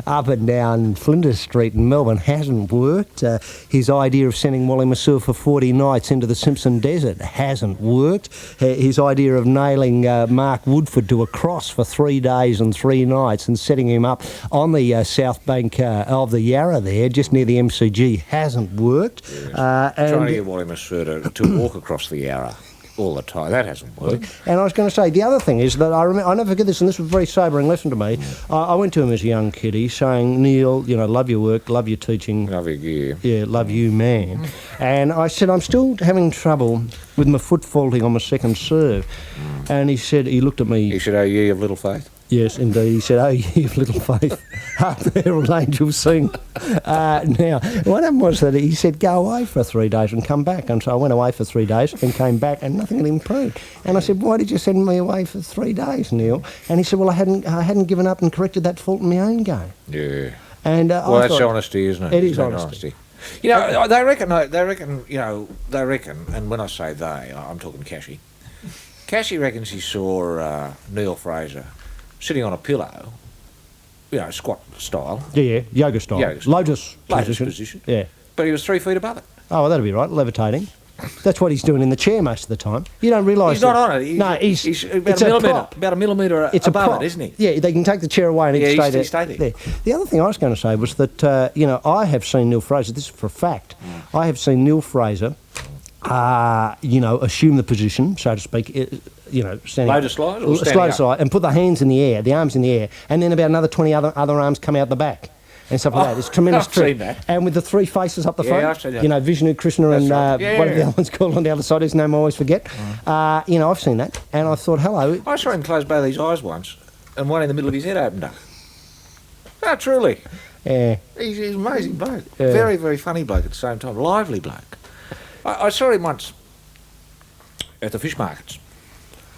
up and down Flinders Street in Melbourne hasn't worked. His idea of sending Wally Masur for 40 nights into the Simpson Desert hasn't worked. His idea of nailing Mark Woodford to a cross for 3 days and 3 nights and setting him up on the south bank of the Yarra there, just near the MCG, hasn't worked. Trying to get Wally Masur to walk across the Yarra all the time, that hasn't worked. And I was going to say, the other thing is that I never forget this, and this was a very sobering lesson to me. I went to him as a young kiddie saying, Neil, you know, love your work, love your teaching. Love your gear. Yeah, love you, man. And I said, I'm still having trouble with my foot faulting on my second serve. And he said, he looked at me. He said, oh, ye of little faith? Yes, indeed. He said, oh, you have little faith. Herald angels sing. Now, what happened was that he said, go away for 3 days and come back. And so I went away for 3 days and came back and nothing had improved. And I said, why did you send me away for 3 days, Neil? And he said, well, I hadn't given up and corrected that fault in my own game. Yeah. And well, that's honesty, isn't it? It is honesty. You know, they reckon, and when I say they, I'm talking Cashy. Cashy reckons he saw Neil Fraser sitting on a pillow, you know, squat style. Yeah, yoga style. Lotus position. Yeah. But he was 3 feet above it. Oh, well, that'll be right, levitating. That's what he's doing in the chair most of the time. You don't realise he's not on it. No, he's about a millimetre above it, isn't he? Yeah, they can take the chair away and he can stay there. The other thing I was going to say was that, you know, I have seen Neil Fraser, this is for a fact, I have seen Neil Fraser, you know, assume the position, so to speak, you know, standing... Lotus slide or standing up? Slide, and put the hands in the air, the arms in the air, and then about another 20 other arms come out the back. And stuff like that. It's a tremendous trick. Seen that. And with the 3 faces up the front, I've seen that. you know, Vishnu, Krishna, That's and right. whatever the other one's called on the other side, his name I always forget. You know, I've seen that, and I thought, hello. I saw him close both his eyes once, and one in the middle of his head opened up. Oh, truly. Yeah. He's an amazing bloke. Yeah. Very, very funny bloke at the same time. Lively bloke. I saw him once at the fish markets.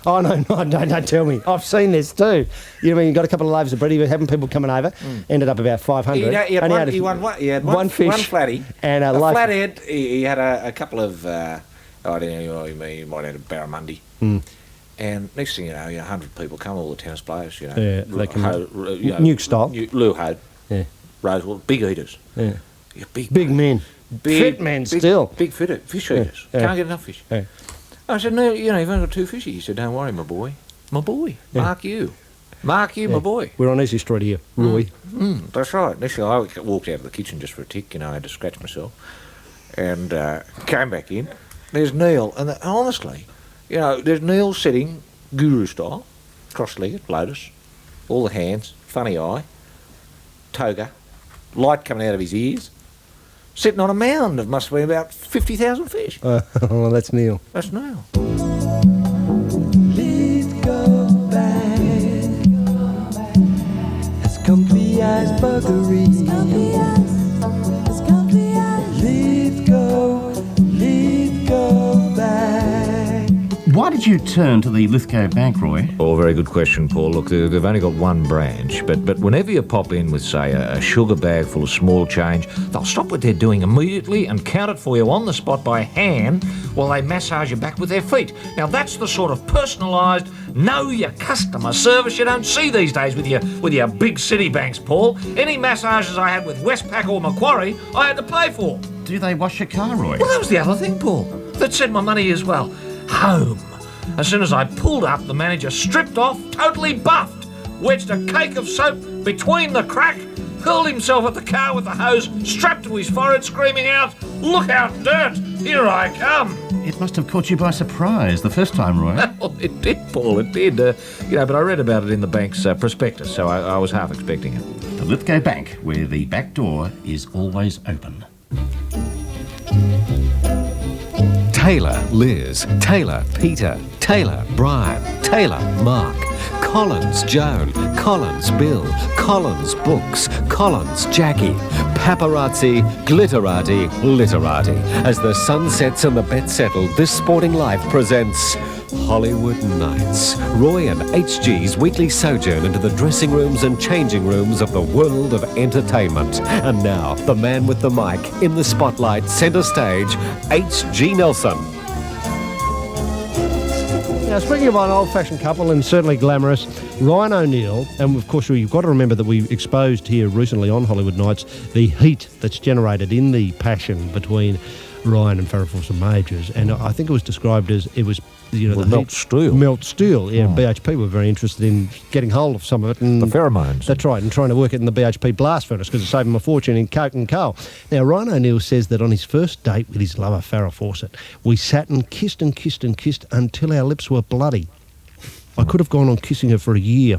Oh, no, don't tell me. I've seen this too. You know, what I mean, you got a couple of loaves of bread, he was having people coming over, ended up about 500. He had one fish, one flatty, and a flathead. He had a couple of, I don't know what you mean, you might have a barramundi. And next thing you know, 100 people come, all the tennis players, you know. Yeah, they can nuke style. Lou Hode, yeah. Rosewood, big eaters. Yeah. Big men. Fit men still. Big fish eaters. Can't get enough fish. Yeah. I said, no, you know, you've only got 2 fishies. He said, don't worry, my boy. My boy. Yeah. Mark you, my boy. We're on easy street here, Roy. That's right. Next thing I walked out of the kitchen just for a tick, you know, I had to scratch myself. And came back in. There's Neil. And honestly, you know, there's Neil sitting, guru style, cross-legged, lotus, all the hands, funny eye, toga, light coming out of his ears. Sitting on a mound of must have been about 50,000 fish. Well, that's Neil. That's Neil. Let go back. It's comfy as buggery. It's comfy as. Let go back. Why did you turn to the Lithgow Bank, Roy? Oh, very good question, Paul. Look, they've only got one branch, but whenever you pop in with, say, a sugar bag full of small change, they'll stop what they're doing immediately and count it for you on the spot by hand while they massage your back with their feet. Now, that's the sort of personalised, know your customer service you don't see these days with your big city banks, Paul. Any massages I had with Westpac or Macquarie, I had to pay for. Do they wash your car, Roy? Well, that was the other thing, Paul, that sent my money as well. Home. As soon as I pulled up, the manager stripped off, totally buffed, wedged a cake of soap between the crack, hurled himself at the car with the hose strapped to his forehead, screaming out, "Look out, dirt! Here I come!" It must have caught you by surprise the first time, Roy. Well, it did, Paul, it did. But I read about it in the bank's prospectus, so I was half expecting it. The Lithgow Bank, where the back door is always open. Taylor, Liz, Taylor, Peter, Taylor, Brian, Taylor, Mark, Collins, Joan, Collins, Bill, Collins, Books, Collins, Jackie, paparazzi, glitterati, literati. As the sun sets and the bet settled, This Sporting Life presents Hollywood Nights, Roy and HG's weekly sojourn into the dressing rooms and changing rooms of the world of entertainment. And now, the man with the mic, in the spotlight, centre stage, HG Nelson. Now, speaking of an old-fashioned couple and certainly glamorous, Ryan O'Neill, and of course you've got to remember that we exposed here recently on Hollywood Nights the heat that's generated in the passion between Ryan and Farrah Fawcett Majors, and I think it was described as it was, you know, Well, the melt steel. Melt steel. Yeah, BHP were very interested in getting hold of some of it. And The pheromones. That's right, and trying to work it in the BHP blast furnace because it saved him a fortune in coke and coal. Now, Ryan O'Neill says that on his first date with his lover, Farrah Fawcett, we sat and kissed and kissed and kissed until our lips were bloody. I could have gone on kissing her for a year.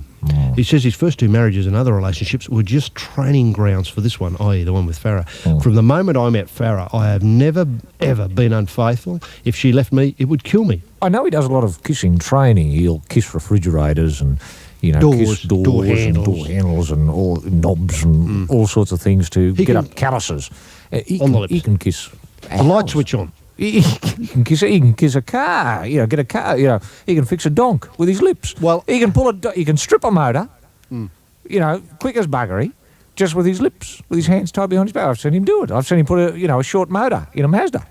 He says his first two marriages and other relationships were just training grounds for this one, i.e. the one with Farrah. From the moment I met Farrah, I have never, ever been unfaithful. If she left me, it would kill me. I know he does a lot of kissing training. He'll kiss refrigerators and, kiss doors door and handles. door handles and all knobs and all sorts of things to get up calluses. On the lips. He can kiss A light switch on. He can kiss a car. Get a car. He can fix a donk with his lips. Well, he can he can strip a motor. Quick as buggery, just with his lips, with his hands tied behind his back. I've seen him do it. I've seen him put a short motor in a Mazda.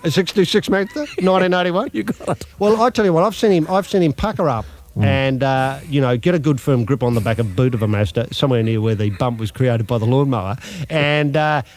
A 626 Mazda, 1981. You got it. Well, I tell you what, I've seen him pucker up and get a good firm grip on the back of boot of a Mazda, somewhere near where the bump was created by the lawnmower, and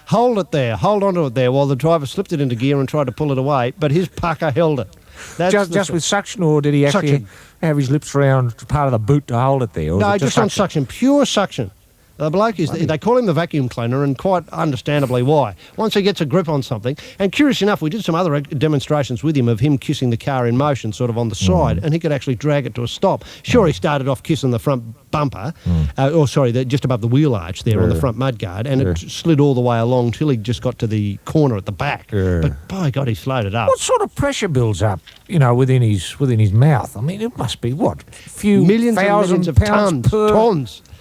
hold onto it there while the driver slipped it into gear and tried to pull it away, but his pucker held it. That's Just with suction, or did he actually have his lips around part of the boot to hold it there? Or No, was it just on suction, pure suction. The bloke they call him the vacuum cleaner, and quite understandably why. Once he gets a grip on something, and curious enough, we did some other demonstrations with him of him kissing the car in motion, sort of on the side, and he could actually drag it to a stop. Sure, he started off kissing the front bumper, just above the wheel arch there on the front mudguard, and it slid all the way along till he just got to the corner at the back. But by God, he slowed it up. What sort of pressure builds up, within his mouth? I mean, it must be Millions and millions of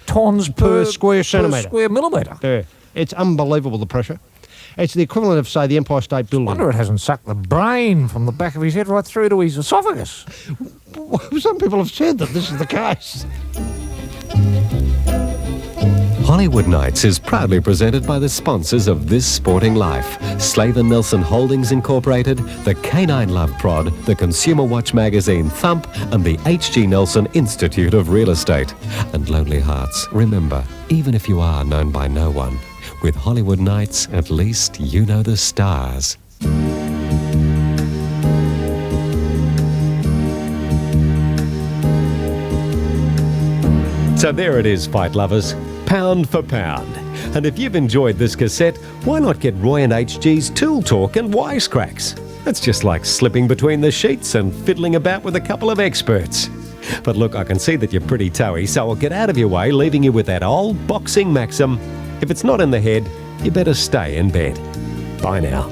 tons per square centimetre. Per square millimetre. Yeah. It's unbelievable, the pressure. It's the equivalent of, say, the Empire State Building. I wonder it hasn't sucked the brain from the back of his head right through to his esophagus. Some people have said that this is the case. Hollywood Nights is proudly presented by the sponsors of This Sporting Life: Slaven Nelson Holdings Incorporated, the Canine Love Prod, the Consumer Watch magazine Thump, and the H.G. Nelson Institute of Real Estate. And Lonely Hearts, remember, even if you are known by no one, with Hollywood Nights, at least you know the stars. So there it is, fight lovers. Pound for pound. And if you've enjoyed this cassette, why not get Roy and HG's Tool Talk and Wisecracks? It's just like slipping between the sheets and fiddling about with a couple of experts. But look, I can see that you're pretty toey, so I'll get out of your way, leaving you with that old boxing maxim: if it's not in the head, you better stay in bed. Bye now.